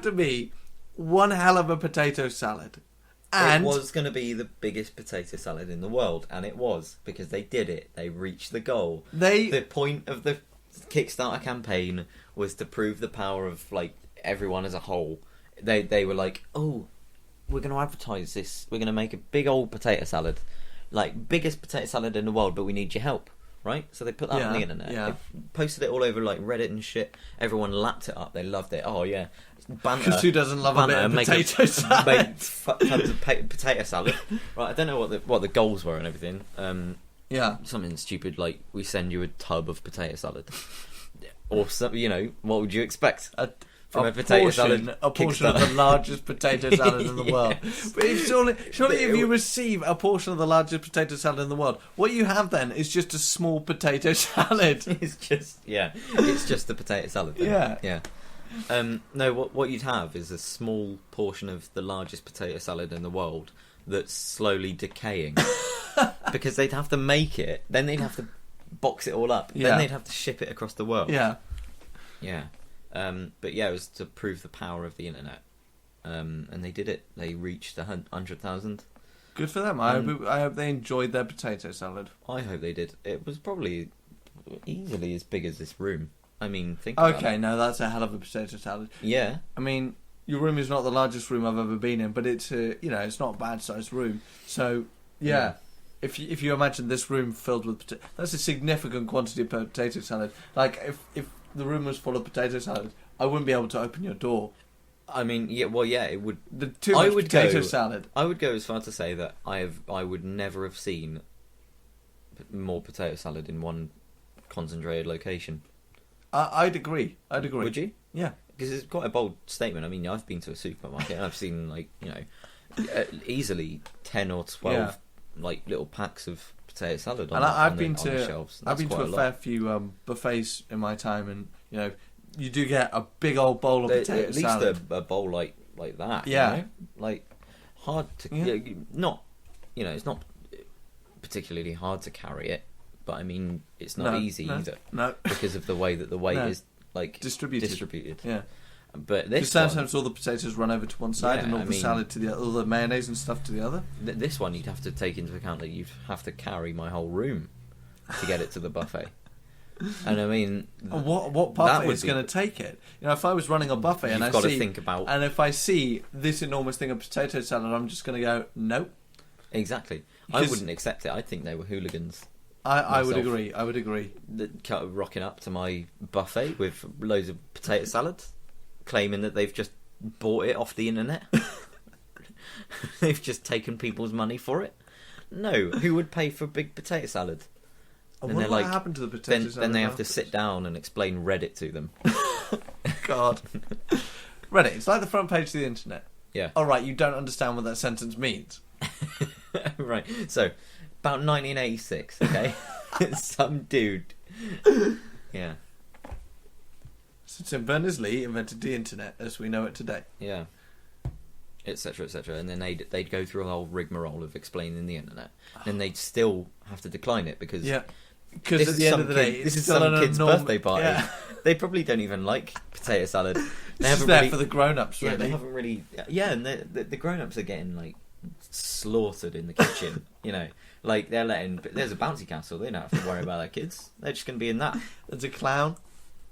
to be one hell of a potato salad, and it was going to be the biggest potato salad in the world, and it was, because they did it. They reached the goal. The point of the Kickstarter campaign was to prove the power of like everyone as a whole. They were like, oh, we're going to advertise this. We're going to make a big old potato salad, like biggest potato salad in the world, but we need your help. Right, so they put that on the internet. Yeah. They posted it all over like Reddit and shit. Everyone lapped it up. They loved it. Oh yeah, banter. Because who doesn't love a bit of potato salad? Make tons of potato salad. Right, I don't know what the goals were and everything. Yeah. Something stupid like we send you a tub of potato salad, or something. You know, what would you expect from a potato salad? A portion of the largest potato salad in the world. But surely if you receive a portion of the largest potato salad in the world, what you have then is just a small potato salad. It's just the potato salad. Then. Yeah. No, what you'd have is a small portion of the largest potato salad in the world that's slowly decaying. Because they'd have to make it, then they'd have to box it all up, then they'd have to ship it across the world. Yeah. But yeah, it was to prove the power of the internet. And they did it. They reached 100,000. Good for them. I hope they enjoyed their potato salad. I hope they did. It was probably easily as big as this room. I mean, think about it. Okay, no, that's a hell of a potato salad. Yeah. I mean, your room is not the largest room I've ever been in, but it's it's not a bad sized room. So yeah. If you imagine this room filled with that's a significant quantity of potato salad. Like if the room was full of potato salad, I wouldn't be able to open your door. I mean, it would. Too much potato salad. I would go as far to say that I would never have seen more potato salad in one concentrated location. I'd agree. Would you? Yeah. because it's quite a bold statement. I mean, I've been to a supermarket and I've seen like easily 10 or 12 like little packs of potato salad on, I've been to shelves. I've been to a fair few buffets in my time, and you do get a big old bowl of potato salad. At least a bowl like that. Yeah, like hard to not. It's not particularly hard to carry it, but I mean, it's not easy either. No, because of the way that the weight is like distributed. Yeah. But this sometimes all the potatoes run over to one side and all the salad to the other, all the mayonnaise and stuff to the other. This one you'd have to take into account that you'd have to carry my whole room to get it to the buffet. And I mean, what buffet is going to take it? If I was running a buffet and if I see this enormous thing of potato salad, I'm just going to go nope. Exactly. I wouldn't accept it. I'd think they were hooligans. I would agree. Rocking up to my buffet with loads of potato salad, claiming that they've just bought it off the internet. They've just taken people's money for it. No, who would pay for a big potato salad? And what happened to the potato salad? Then they have to sit down and explain Reddit to them. God. Reddit, it's like the front page of the internet. Yeah. All right, you don't understand what that sentence means. Right, so about 1986, okay? Some dude. Yeah. So Tim Berners-Lee invented the internet as we know it today. Yeah. Etc. etc. And then they'd go through a whole rigmarole of explaining the internet. Then they'd still have to decline it because at the end of the day, this is some kid's birthday party. Yeah. They probably don't even like potato salad. It's there for the grown-ups, really. Yeah, they haven't really. Yeah, and the grown-ups are getting like slaughtered in the kitchen. Like they're letting. There's a bouncy castle. They don't have to worry about their kids. They're just going to be in that. There's a clown.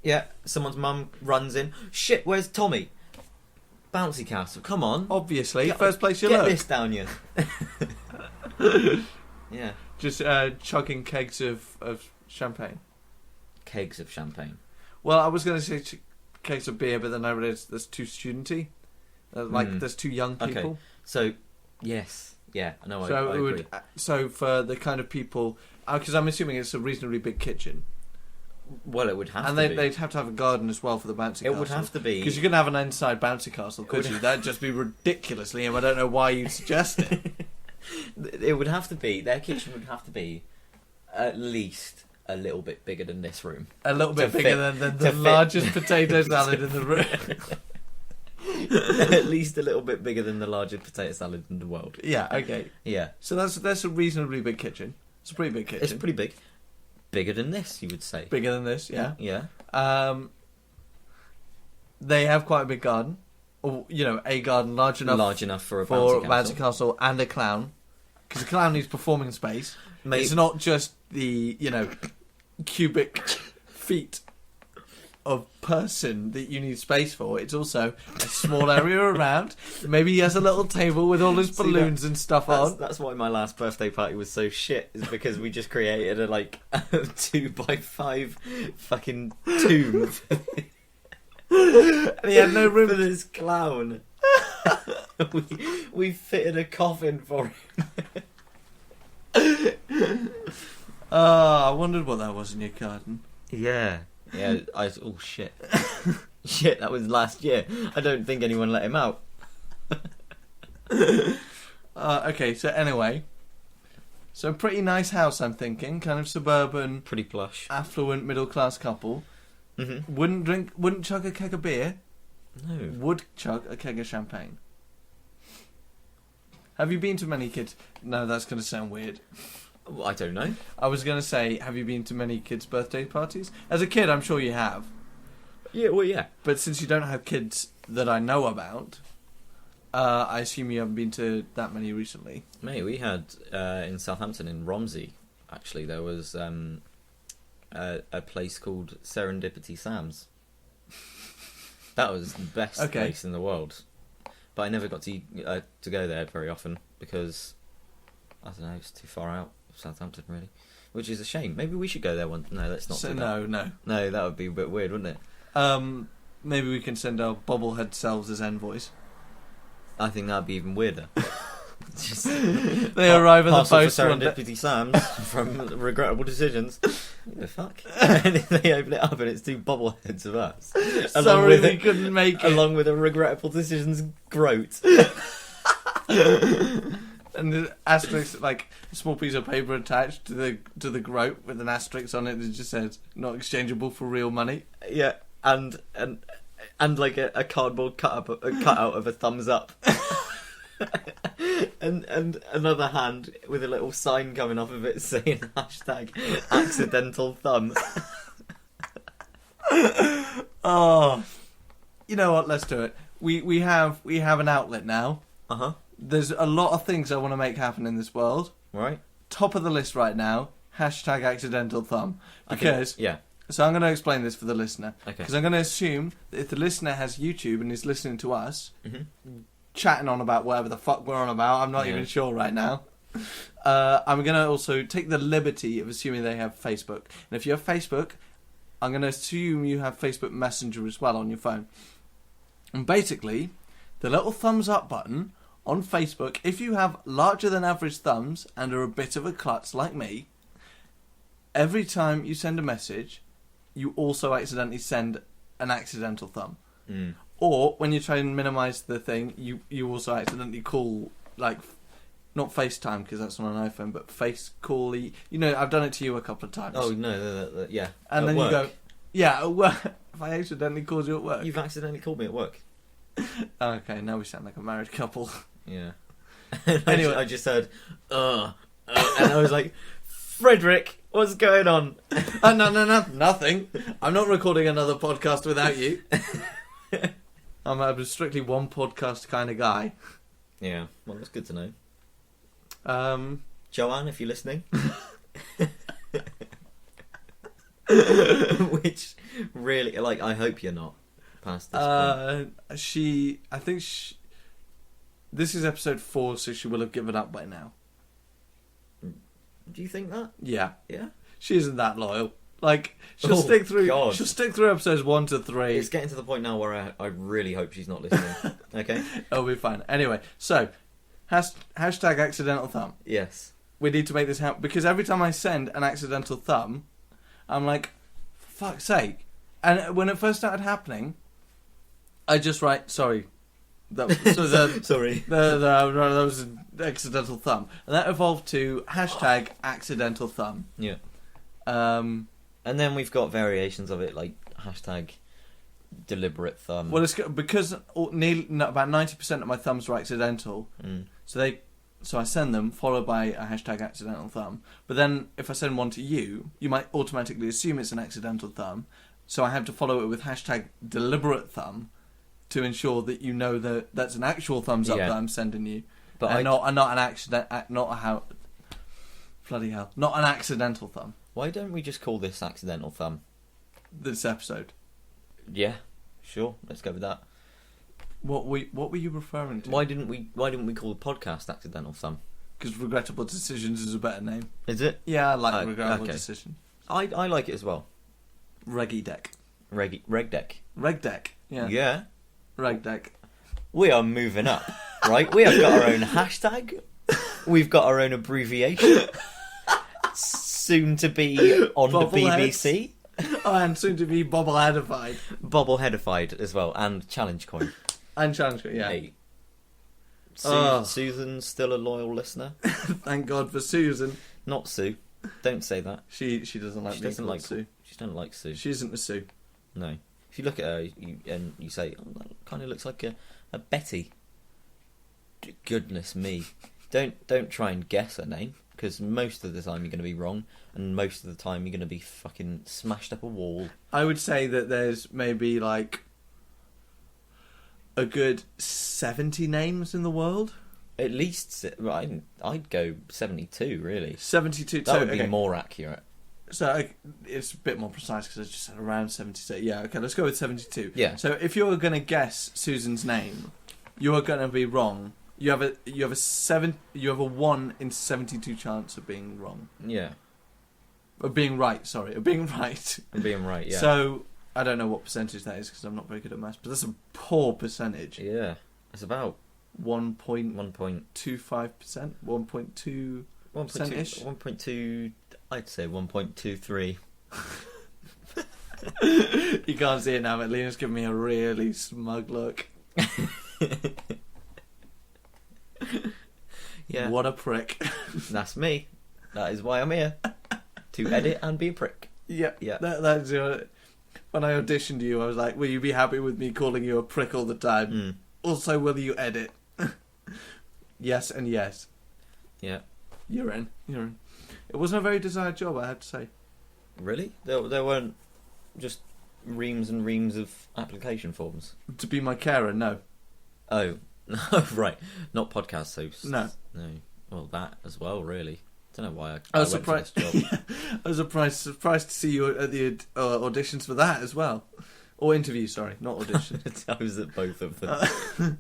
Yeah, someone's mum runs in. Shit, where's Tommy? Bouncy castle. Come on. Obviously, first place you look. Get this down you. Yeah. Just chugging kegs of champagne. Kegs of champagne. Well, I was going to say kegs of beer, but then I realised that's too studenty. There's too young people. Okay. So, yes. Yeah, I know. So I agree. So for the kind of people, because I'm assuming it's a reasonably big kitchen. Well, it would have to be. And they'd have to have a garden as well for the bouncy castle. It would have to be. Because you couldn't have an inside bouncy castle, could you? That'd just be ridiculous, Liam. I don't know why you'd suggest it. It would have to be, their kitchen would have to be at least a little bit bigger than this room. A little bit bigger than the largest potato salad in the room. At least a little bit bigger than the largest potato salad in the world. Yeah, okay. Yeah. So that's a reasonably big kitchen. It's a pretty big kitchen. It's pretty big. Bigger than this, you would say. Bigger than this, yeah. Yeah. They have quite a big garden. Or, a garden large enough for a bouncy castle and a clown. Because a clown needs performing space. It's not just the, cubic feet of person that you need space for. It's also a small area around. Maybe he has a little table with all his balloons and stuff on. That's why my last birthday party was so shit. Is because we just created a 2x5 fucking tomb. And he had no room for this clown. we fitted a coffin for him. I wondered what that was in your garden. Yeah. Yeah, oh shit. Shit, that was last year. I don't think anyone let him out. Okay, so anyway. So pretty nice house, I'm thinking. Kind of suburban. Pretty plush. Affluent, middle-class couple. Mm-hmm. Wouldn't chug a keg of beer. No. Would chug a keg of champagne. Have you been to many kids? No, that's going to sound weird. I don't know. I was going to say, have you been to many kids' birthday parties? As a kid, I'm sure you have. Yeah, well, yeah. But since you don't have kids that I know about, I assume you haven't been to that many recently. Mate, we had, in Southampton, in Romsey, actually, there was a place called Serendipity Sam's. That was the best place in the world. But I never got to go there very often because, I don't know, it's too far out of Southampton, really. Which is a shame. Maybe we should go there one. No, let's not do that. No. No, that would be a bit weird, wouldn't it? Maybe we can send our bobblehead selves as envoys. I think that would be even weirder. Just They arrive at the parcel post for one day. Serendipity Sam's from Regrettable Decisions. What the fuck? And they open it up and it's two bobbleheads of us. Sorry we couldn't make it. Along with a Regrettable Decisions groat. And the asterisk, like a small piece of paper attached to the groat with an asterisk on it that just says "not exchangeable for real money." Yeah, and like a cardboard cutout of a thumbs up. and another hand with a little sign coming off of it saying #accidental thumb. Oh, you know what? Let's do it. We have an outlet now. There's a lot of things I want to make happen in this world. Right. Top of the list right now. #accidental thumb. Because yeah. So I'm going to explain this for the listener. Okay. Because I'm going to assume that if the listener has YouTube and is listening to us, Mm-hmm. chatting on about whatever the fuck we're on about, I'm not even sure right now. I'm going to also take the liberty of assuming they have Facebook. And if you have Facebook, I'm going to assume you have Facebook Messenger as well on your phone. And basically, the little thumbs up button on Facebook, if you have larger than average thumbs and are a bit of a klutz like me, every time you send a message, you also accidentally send an accidental thumb. Mm. Or when you try and minimise the thing, you also accidentally call, like, not FaceTime because that's on an iPhone, but face call. You know, I've done it to you a couple of times. Oh no, yeah. And at then work. you go, yeah, at work. If I accidentally called you at work. You've accidentally called me at work. Okay, now we sound like a married couple. Yeah. Anyway. I just said, and I was like, Frederick, what's going on? No, nothing. I'm not recording another podcast without you. I'm a strictly one podcast kind of guy. Yeah, well, that's good to know. Joanne, if you're listening. Which really, like, I hope you're not past this point. I think this is episode 4, so she will have given up by now. Do you think that? Yeah. Yeah. She isn't that loyal. Like, she'll stick through. God. She'll stick through episodes 1 to 3. It's getting to the point now where I really hope she's not listening. Okay. It'll be fine. Anyway, so hashtag accidental thumb. Yes. We need to make this happen because every time I send an accidental thumb, I'm like, for fuck's sake. And when it first started happening, I just write sorry. Sorry. That was an accidental thumb, and that evolved to hashtag accidental thumb. Yeah. Um. And then we've got variations of it, like hashtag deliberate thumb. Well, it's because about 90% of my thumbs are accidental, so I send them followed by a hashtag accidental thumb. But then if I send one to you, you might automatically assume it's an accidental thumb, so I have to follow it with hashtag deliberate thumb to ensure that you know that that's an actual thumbs up that I'm sending you, but not an accident, bloody hell, not an accidental thumb. Why don't we just call this accidental thumb? This episode. Yeah, sure. Let's go with that. What were you referring to? Why didn't we call the podcast Accidental Thumb? Because Regrettable Decisions is a better name. Is it? Yeah, I like Regrettable Decisions. I like it as well. Reggie Deck. Reg Deck. Reg Deck. Yeah. Yeah. Reg Deck. We are moving up, right? We have got our own hashtag. We've got our own abbreviation. Soon to be on the BBC. Oh, and soon to be bobbleheadified. Bobbleheadified as well, and challenge coin. And challenge coin, yeah. Hey. Susan's still a loyal listener. Thank God for Susan. Not Sue. Don't say that. She doesn't like me called Sue. She doesn't like Sue. She isn't a Sue. No. If you look at her and you say, oh, that kind of looks like a Betty. Goodness me. Don't try and guess her name, because most of the time you're going to be wrong, and most of the time you're going to be fucking smashed up a wall. I would say that there's maybe like a good 70 names in the world. At least, I'd go 72, really. 72. That would be more accurate. So it's a bit more precise because I just said around 72. Yeah, okay, let's go with 72. Yeah. So if you're going to guess Susan's name, you are going to be wrong. You have a 1 in 72 chance of being wrong. Yeah. Of being right, sorry. Of being right. Of being right, yeah. So I don't know what percentage that is because I'm not very good at maths, but that's a poor percentage. Yeah. It's about 1.25%, 1.2%-ish. 1.2. I'd say 1.23. You can't see it now, but Liam's giving me a really smug look. Yeah. What a prick. That's me. That is why I'm here. To edit and be a prick. Yeah. Yeah. That's when I auditioned you, I was like, will you be happy with me calling you a prick all the time? Mm. Also, will you edit? Yes and yes. Yeah. You're in. It wasn't a very desired job, I have to say. Really? There weren't just reams and reams of application forms? To be my carer, no. Oh. Right. Not podcast hosts. No. Well, that as well, really. Don't know why I was went for surprised. this job. I was surprised to see you at the auditions for that as well. Or interviews, sorry, not auditions. I was at both of them.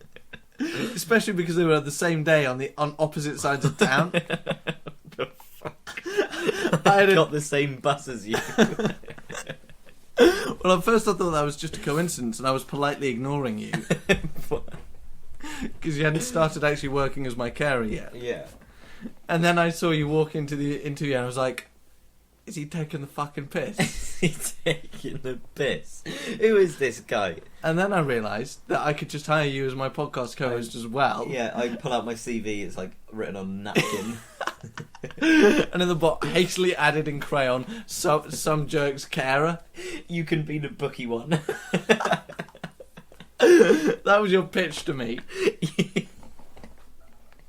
Especially because they were the same day on opposite sides of town. The fuck? I got the same bus as you. Well, at first I thought that was just a coincidence, and I was politely ignoring you because you hadn't started actually working as my carer yet. Yeah. And then I saw you walk into the interview, and I was like, "Is he taking the fucking piss?" Is he taking the piss? Who is this guy? And then I realised that I could just hire you as my podcast co-host as well. Yeah, I pull out my CV. It's like written on a napkin. And in the bottom, hastily added in crayon, some jerk's carer. You can be the bookie one. That was your pitch to me.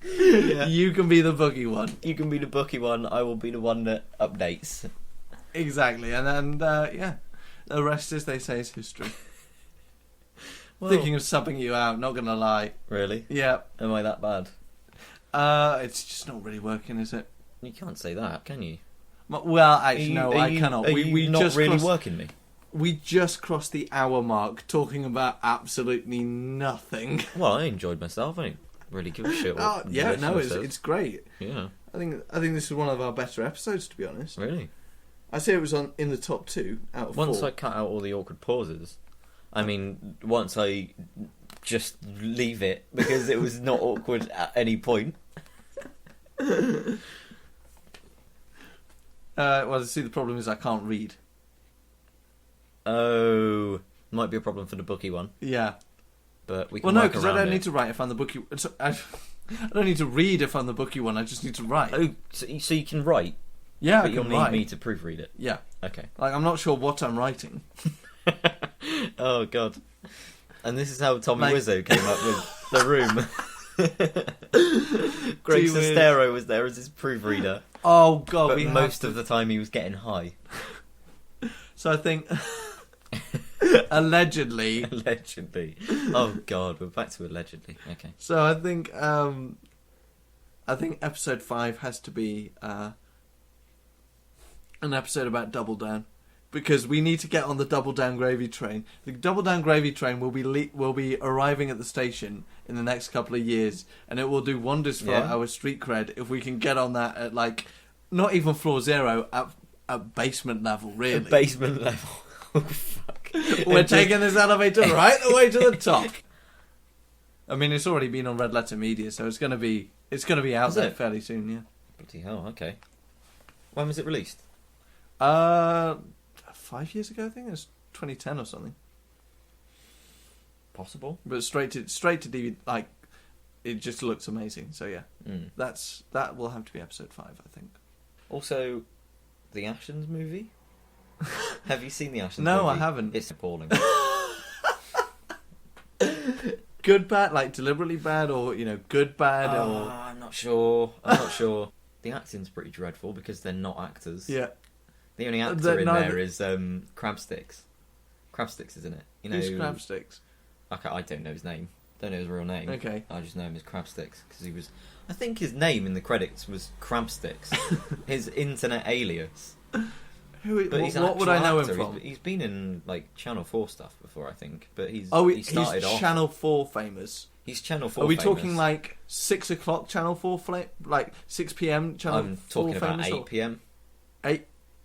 Yeah. You can be the boogie one. You can be the bookie one. I will be the one that updates. Exactly. And then, yeah, the rest, as they say, is history. Well, Thinking of subbing you out, not going to lie. really? Yeah. Am I that bad? It's just not really working, is it? You can't say that, can you? Well, actually, I cannot. Are We you not just really crossed, working me? We just crossed the hour mark talking about absolutely nothing. Well, I enjoyed myself. I didn't really give a shit. What Yeah, the no, listener it's great. says. Yeah, I think this is one of our better episodes, to be honest. really. I say it was in the top 2 out of 4. Once I cut out all the awkward pauses, I mean, once I just leave it because it was not awkward at any point. Well, see, the problem is I can't read. Oh, might be a problem for the bookie one, Yeah. but we can Well, no, work because I around don't it. need to write if I'm the bookie. I don't need to read if I'm the bookie one. I just need to write. Oh, so you can write, Yeah, but I you'll can need write. me to proofread it. Yeah, Okay. like I'm not sure what I'm writing. Oh God! And this is how Tommy Like- Wiseau came up with The Room. Greg Gee whiz. Sestero was there as his proofreader, Oh God, but we most of the time he was getting high. So I think allegedly. Allegedly. Oh God, we're back to allegedly. Okay. So I think episode 5 has to be an episode about Double Down, because we need to get on the Double Down gravy train. The Double Down gravy train will be arriving at the station in the next couple of years, and it will do wonders for Yeah. our street cred if we can get on that at like not even floor 0 at basement level. Really, Basement level. Oh fuck. we're taking this elevator right the way to the top. I mean, it's already been on Red Letter Media, so it's gonna be out Is there it? fairly soon. Yeah. Bloody hell. Okay. When was it released? 5 years ago, I think it was 2010 or something. Possible. But straight to DVD, like it just looks amazing. So yeah, Mm. that will have to be episode 5, I think. Also, the Ashens movie. Have you seen the Ashens movie? No, I haven't. It's appalling. Good, bad, like deliberately bad, or good, bad, or I'm not sure. I'm not sure. The acting's pretty dreadful because they're not actors. yeah. The only actor They're in neither- there is Crabsticks. Crabsticks, isn't it? You know. Who's Crabsticks? Okay, I don't know his name. Don't know his real name. Okay. I just know him as Crabsticks because he was. I think his name in the credits was Crabsticks. His internet alias. But he's an What would I actual know actor. him from? He's been in like Channel 4 stuff before, I think. But he He's started off. Channel 4 famous. He's Channel 4. Are we famous. talking like 6 o'clock Channel 4 like 6 p.m. Channel 4 I'm talking about famous? 8 p.m.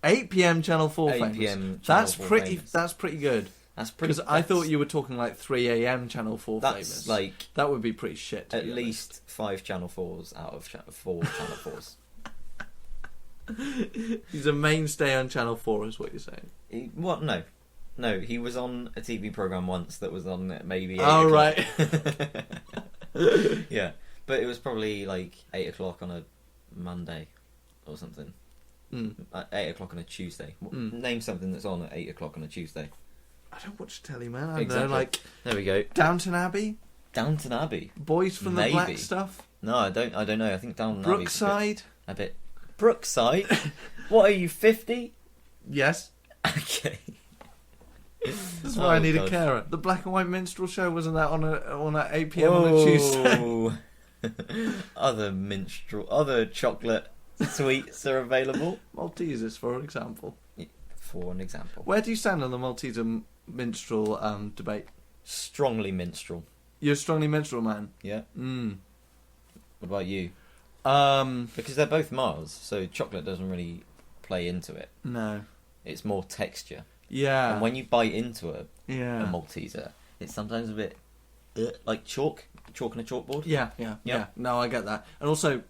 8 p.m. Channel 4 8 famous. p.m. That's Channel 4 pretty. famous. That's pretty good. That's pretty. Because I thought you were talking like 3 a.m. Channel 4 That's flavours. like That would be pretty shit. To at be honest. least 5 Channel 4s out of 4 Channel 4s. He's a mainstay on Channel 4, is what you're saying. What? No. He was on a TV program once that was on at maybe 8 Oh, o'clock. right. Yeah, but it was probably like 8 o'clock on a Monday or something. At 8 o'clock on a Tuesday. Name something that's on at 8 o'clock on a Tuesday. I don't watch telly, man. I don't Exactly. know, like There we go. Downton Abbey, Downton Abbey. Boys from Maybe. the Black stuff, No, I don't know. I think Downton Abbey's Brookside. a bit. Brookside? What are you, 50? Yes, Okay. that's why I need a carer. The Black and White Minstrel Show, wasn't that on at 8 p.m. on a Tuesday? Other chocolate sweets are available. Maltesers, for example. For an example. Where do you stand on the Malteser minstrel debate? Strongly minstrel. You're a strongly minstrel man. Yeah. Mm. What about you? Um, Because they're both Mars, so chocolate doesn't really play into it. no. It's more texture. Yeah. And when you bite into a Yeah. Malteser, it's sometimes a bit like chalk on a chalkboard. Yeah. No, I get that. And also,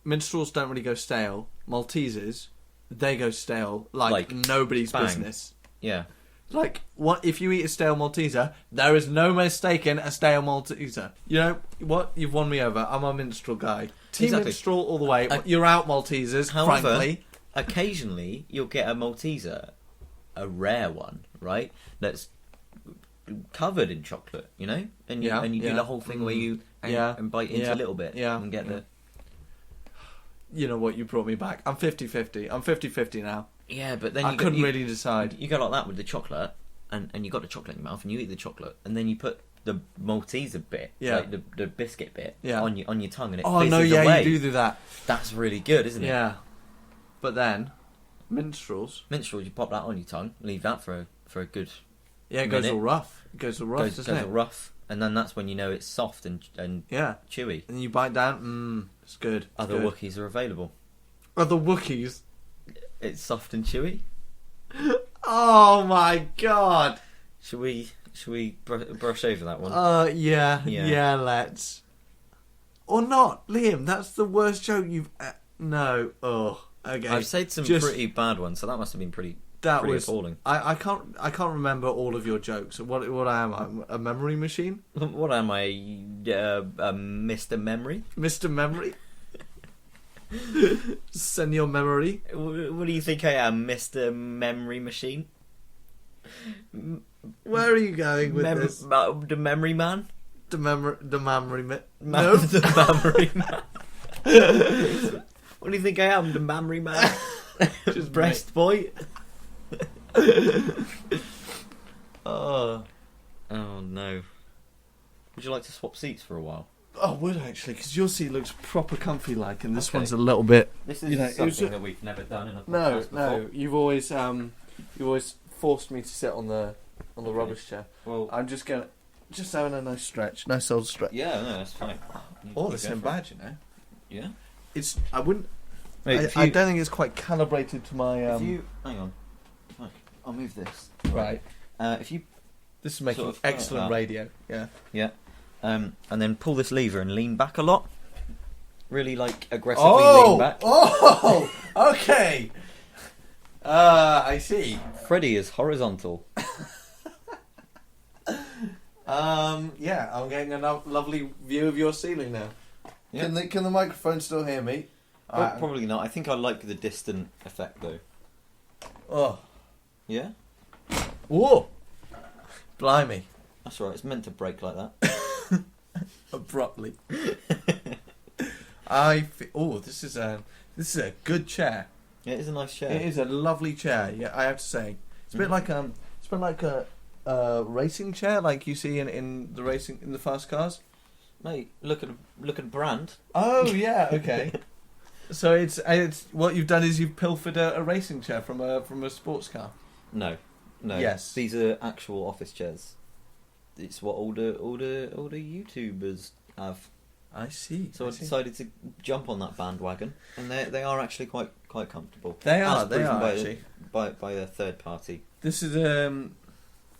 minstrels don't really go stale. Maltesers, they go stale like nobody's bang. business. Yeah. Like, what if you eat a stale Malteser? There is no mistaking a stale Malteser. You know what? You've won me over. I'm a minstrel guy. Team Exactly. minstrel all the way. You're out, Maltesers. However, frankly, occasionally you'll get a Malteser, a rare one, right? That's covered in chocolate, you know, and you do the whole thing where you and bite into a little bit, and get the. You know what? You brought me back. I'm 50-50. I'm 50-50 now. Yeah, but then I couldn't really decide. You go like that with the chocolate, and you got the chocolate in your mouth, and you eat the chocolate, and then you put the Malteser bit, like the biscuit bit, on your tongue, and it fizzes away. You do that. That's really good, isn't it? Yeah. But then, minstrels, you pop that on your tongue, leave that for a good. Yeah, it goes all rough. It goes all rough, doesn't it? All rough, and then that's when you know it's soft and chewy. And you bite down. It's good. Other Wookiees are available. Other Wookiees. It's soft and chewy. Oh my god. Should we brush over that one? Yeah, let's. Or not, Liam. That's the worst joke you've. No. Oh, okay. I've said some pretty bad ones, so that must have been pretty appalling. I can't remember all of your jokes. What am I? A memory machine? What am I? Mr. Memory? Mr. Memory? Send your memory. What do you think I am, Mr. Memory Machine? Where are you going with this? The Memory Man? The memory man. No, the Memory Man. What do you think I am, the Memory Man? Just breast boy. Oh no. Would you like to swap seats for a while? I would actually, because your seat looks proper comfy like, and this one's a little bit. This is something that we've never done in a podcast before. No. You've always forced me to sit on the rubbish chair. Well, I'm just having a nice stretch, nice old stretch. Yeah, no, that's fine. Oh, the same badge, you know. Yeah. It's. I wouldn't. Mate, I don't think it's quite calibrated to my. Hang on. I'll move this. Right. If you. This is making sort of excellent radio. Yeah. Yeah. And then pull this lever and lean back a lot. Really, aggressively lean back. Oh, okay. I see. Freddie is horizontal. Yeah, I'm getting a lovely view of your ceiling now. Yeah. Can the microphone still hear me? Probably not. I think I like the distant effect though. Oh. Yeah? Whoa. Blimey. That's right, it's meant to break like that. Abruptly. This is a good chair. Yeah, it is a nice chair. It is a lovely chair. Yeah, I have to say. It's a bit like a racing chair, like you see in the fast cars. Mate, look at brand. Oh yeah, okay. So it's what you've done is you've pilfered a racing chair from a sports car. No. Yes. These are actual office chairs. It's what older YouTubers have. I see. So I decided to jump on that bandwagon, and they are actually quite comfortable. They are actually actually by a third party. This is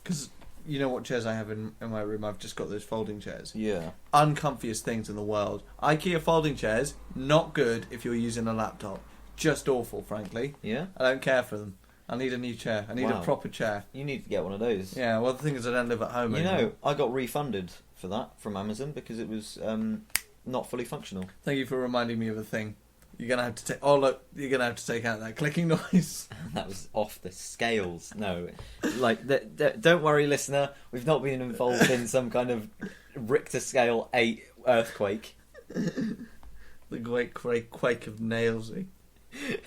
because you know what chairs I have in my room? I've just got those folding chairs. Yeah. Uncomfiest things in the world. IKEA folding chairs, not good if you're using a laptop. Just awful, frankly. Yeah? I don't care for them. I need a new chair. I need a proper chair. You need to get one of those. Yeah, well, the thing is I don't live at home anymore. I got refunded for that from Amazon because it was not fully functional. Thank you for reminding me of a thing. You're going to have to take... Oh, look, you're going to have to take out that clicking noise. That was off the scales. No. Like, don't worry, listener. We've not been involved in some kind of Richter scale 8 earthquake. The great quake of Nailsy.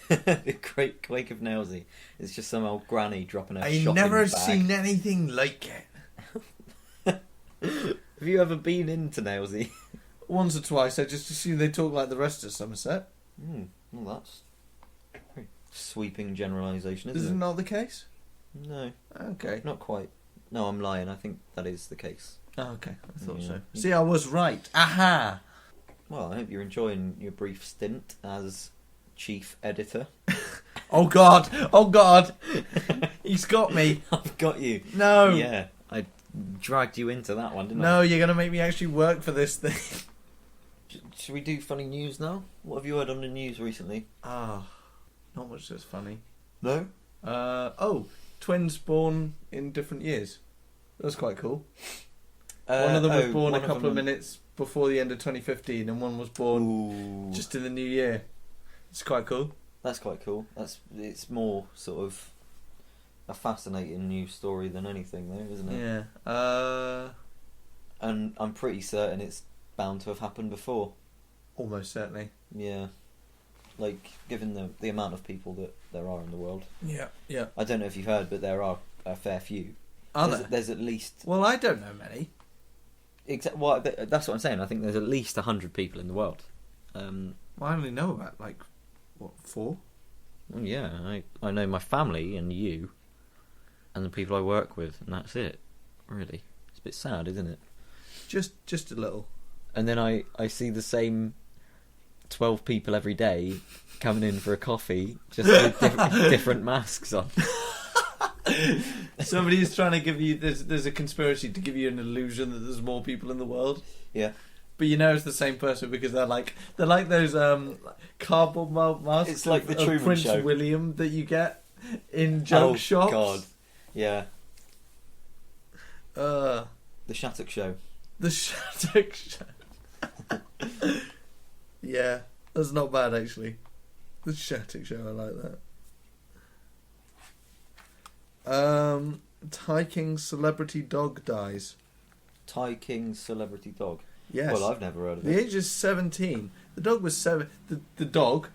The great quake of Nailsy. It's just some old granny dropping a shopping I've never bag. seen anything like it. Have you ever been into Nailsy? Once or twice. I just assume they talk like the rest of Somerset. Well, that's a very sweeping generalisation, Is isn't it it? not the case? No, Okay. not quite. No, I'm lying. I think that is the case. Oh, okay. I thought Yeah. so. See, I was right. Aha! Well, I hope you're enjoying your brief stint as chief editor. Oh, God! Oh, God! He's got me. I've got you. No! Yeah, I dragged you into that one, didn't I? No, you're going to make me actually work for this thing. Should we do funny news now? What have you heard on the news recently? Ah, not much that's funny. No? Twins born in different years. That's quite cool. One of them was born a couple of minutes before the end of 2015, and one was born just in the new year. It's quite cool. That's quite cool. It's more sort of a fascinating news story than anything, though, isn't it? Yeah. And I'm pretty certain it's bound to have happened before. Almost certainly. Yeah. Like, given the amount of people that there are in the world. Yeah, yeah. I don't know if you've heard, but there are a fair few. Are there? There's at least... Well, I don't know many. Well, that's what I'm saying. I think there's at least 100 people in the world. Well, I only know about, 4? Well, yeah, I know my family and you and the people I work with, and that's it, really. It's a bit sad, isn't it? Just a little. And then I see the same 12 people every day coming in for a coffee, just with different masks on. Somebody is trying to give you... There's a conspiracy to give you an illusion that there's more people in the world. Yeah. But you know it's the same person because they're like those cardboard masks. It's like the of Truman Prince Show. William that you get in joke shops. Oh, God. Yeah. The The Shattuck Show. Shattuck Show. Yeah, that's not bad actually. The Shattuck Show, I like that. Thai King celebrity dog dies. Thai King celebrity dog. Yes. Well, I've never heard of The it. age is 17. The dog was 7. The dog,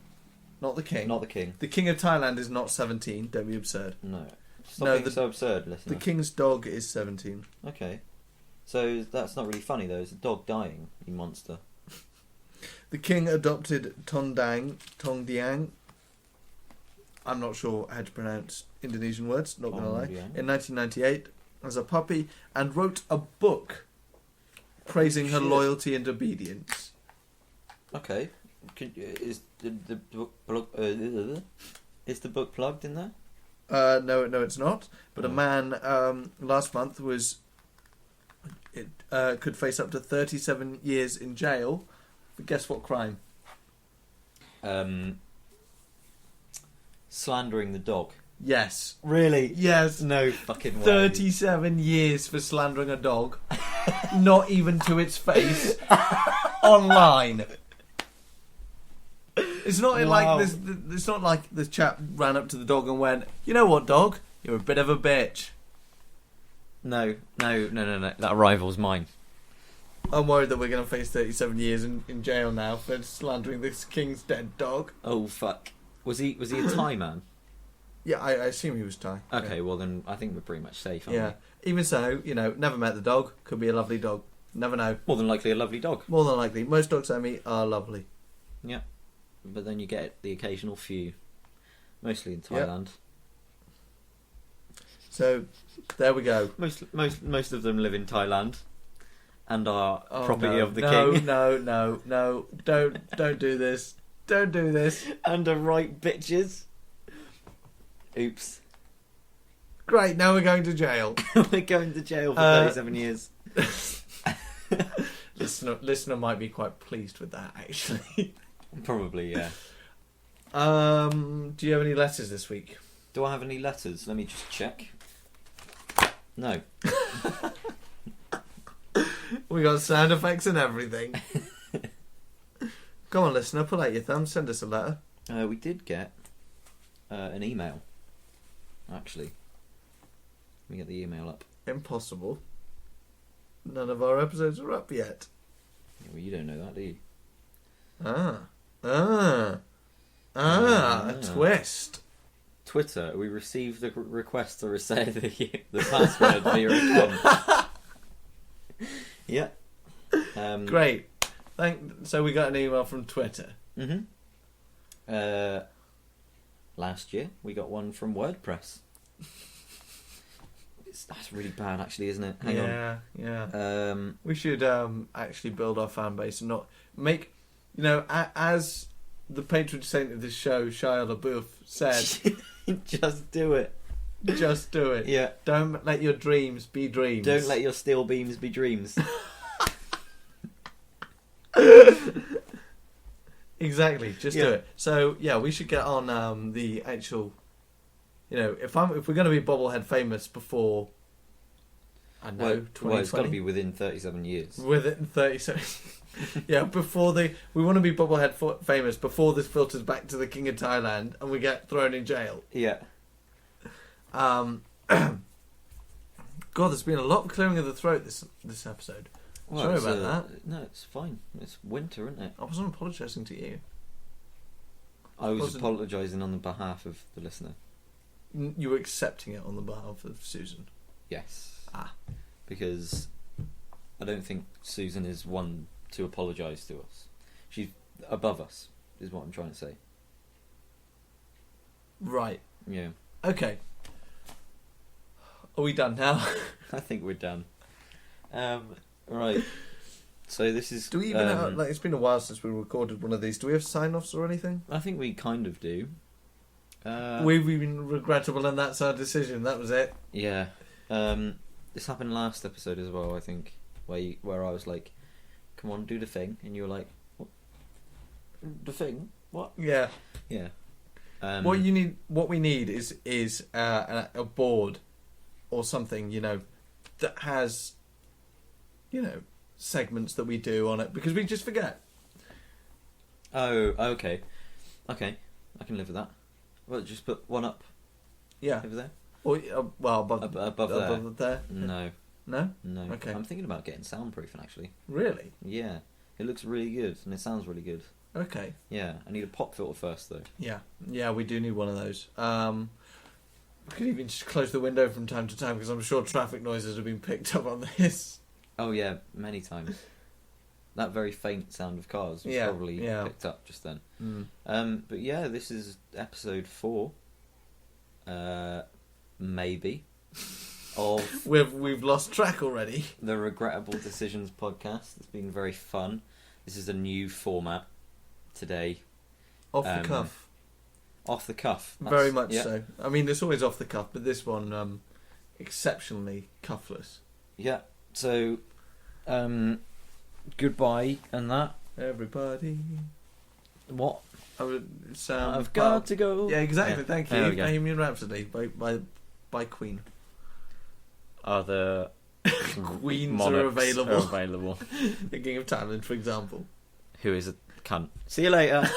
not the king. Not the king. The king of Thailand is not 17. Don't be absurd. No. Stop No, being so absurd, listener. The king's dog is 17. Okay. So that's not really funny, though. It's a dog dying, you monster. The king adopted Tongdiang. I'm not sure how to pronounce Indonesian words, not going to lie. Tongdiang. In 1998 as a puppy and wrote a book praising her Shit. loyalty and obedience. Okay. Is the book is the book plugged in there? No, it's not. But a man last month could face up to 37 years in jail. But guess what crime? Slandering the dog. Yes. Really? Yes. No fucking way. 37 years for slandering a dog. Not even to its face. Online. It's not Wow. like this. It's not like this chap ran up to the dog and went, "You know what, dog? You're a bit of a bitch." No. That rival's mine. I'm worried that we're going to face 37 years in jail now for slandering this king's dead dog. Oh fuck. Was he a Thai man? Yeah, I assume he was Thai. Okay, Yeah. well then I think we're pretty much safe, aren't Yeah. Even so, never met the dog. Could be a lovely dog. Never know. we? More than likely a lovely dog. More than likely. Most dogs I meet are lovely. Yeah. But then you get the occasional few. Mostly in Yep. Thailand. So, there we go. Most of them live in Thailand and are property no, of the no, king. No. Don't do this. Don't do this. And are right bitches. Oops. Great, now we're going to jail. We're going to jail for 37 years. Listener might be quite pleased with that, actually. Probably, yeah. Do you have any letters this week? Do I have any letters? Let me just check. No. We got sound effects and everything. Come on, listener, pull out your thumb, send us a letter. We did get an email, actually. Let me get the email up. Impossible. None of our episodes are up yet. Yeah, well, you don't know that, do you? A twist. Twitter, we received a request to reset the password for your account. Yeah. Great. So we got an email from Twitter. Mm-hmm. Last year, we got one from WordPress. That's really bad, actually, isn't it? Hang on. Yeah. We should actually build our fan base and not make, as the patron saint of this show, Shia LaBeouf, said, just do it. Just do it. Yeah. Don't let your dreams be dreams. Don't let your steel beams be dreams. Exactly. Just do it. So yeah, we should get on the actual. If we're going to be bobblehead famous before, I know 2020. Well, it's got to be within 37 years. Within 37. Yeah, we want to be bobblehead famous before this filters back to the King of Thailand and we get thrown in jail. Yeah. God, there's been a lot of clearing of the throat this episode. Well, sorry about that. No, it's fine. It's winter, isn't it? I wasn't apologising to you. I was apologising on the behalf of the listener. You were accepting it on the behalf of Susan. Yes. Because I don't think Susan is one to apologise to us. She's above us, is what I'm trying to say. Right. Yeah. Okay. Are we done now? I think we're done. Right. So this is... Do we even have, it's been a while since we recorded one of these. Do we have sign-offs or anything? I think we kind of do. We've been regrettable and that's our decision. That was it. Yeah. This happened last episode as well, I think, where I was like, come on, do the thing. And you were like, what? The thing? What? Yeah. Yeah. What we need is a board or something, that has, segments that we do on it, because we just forget. Oh, okay. Okay, I can live with that. Well, just put one up. Yeah. Over there? Or, above there. Above there? No. No? No. Okay. I'm thinking about getting soundproofing, actually. Really? Yeah. It looks really good, and it sounds really good. Okay. Yeah, I need a pop filter first, though. Yeah, we do need one of those. We could even just close the window from time to time, because I'm sure traffic noises have been picked up on this. Oh, yeah, many times. That very faint sound of cars was probably picked up just then. But yeah, this is episode 4. Maybe. Of We've lost track already. The Regrettable Decisions Podcast. It's been very fun. This is a new format today. Off the cuff. Off the cuff. Very much so. I mean, it's always off the cuff, but this one, exceptionally cuffless. Yeah. So, goodbye and that. Everybody. What? I've got to go. Yeah, exactly. Yeah. Thank you. Bohemian Rhapsody by Queen. Other Queens are available. The The King of Thailand, for example. Who is a cunt. See you later.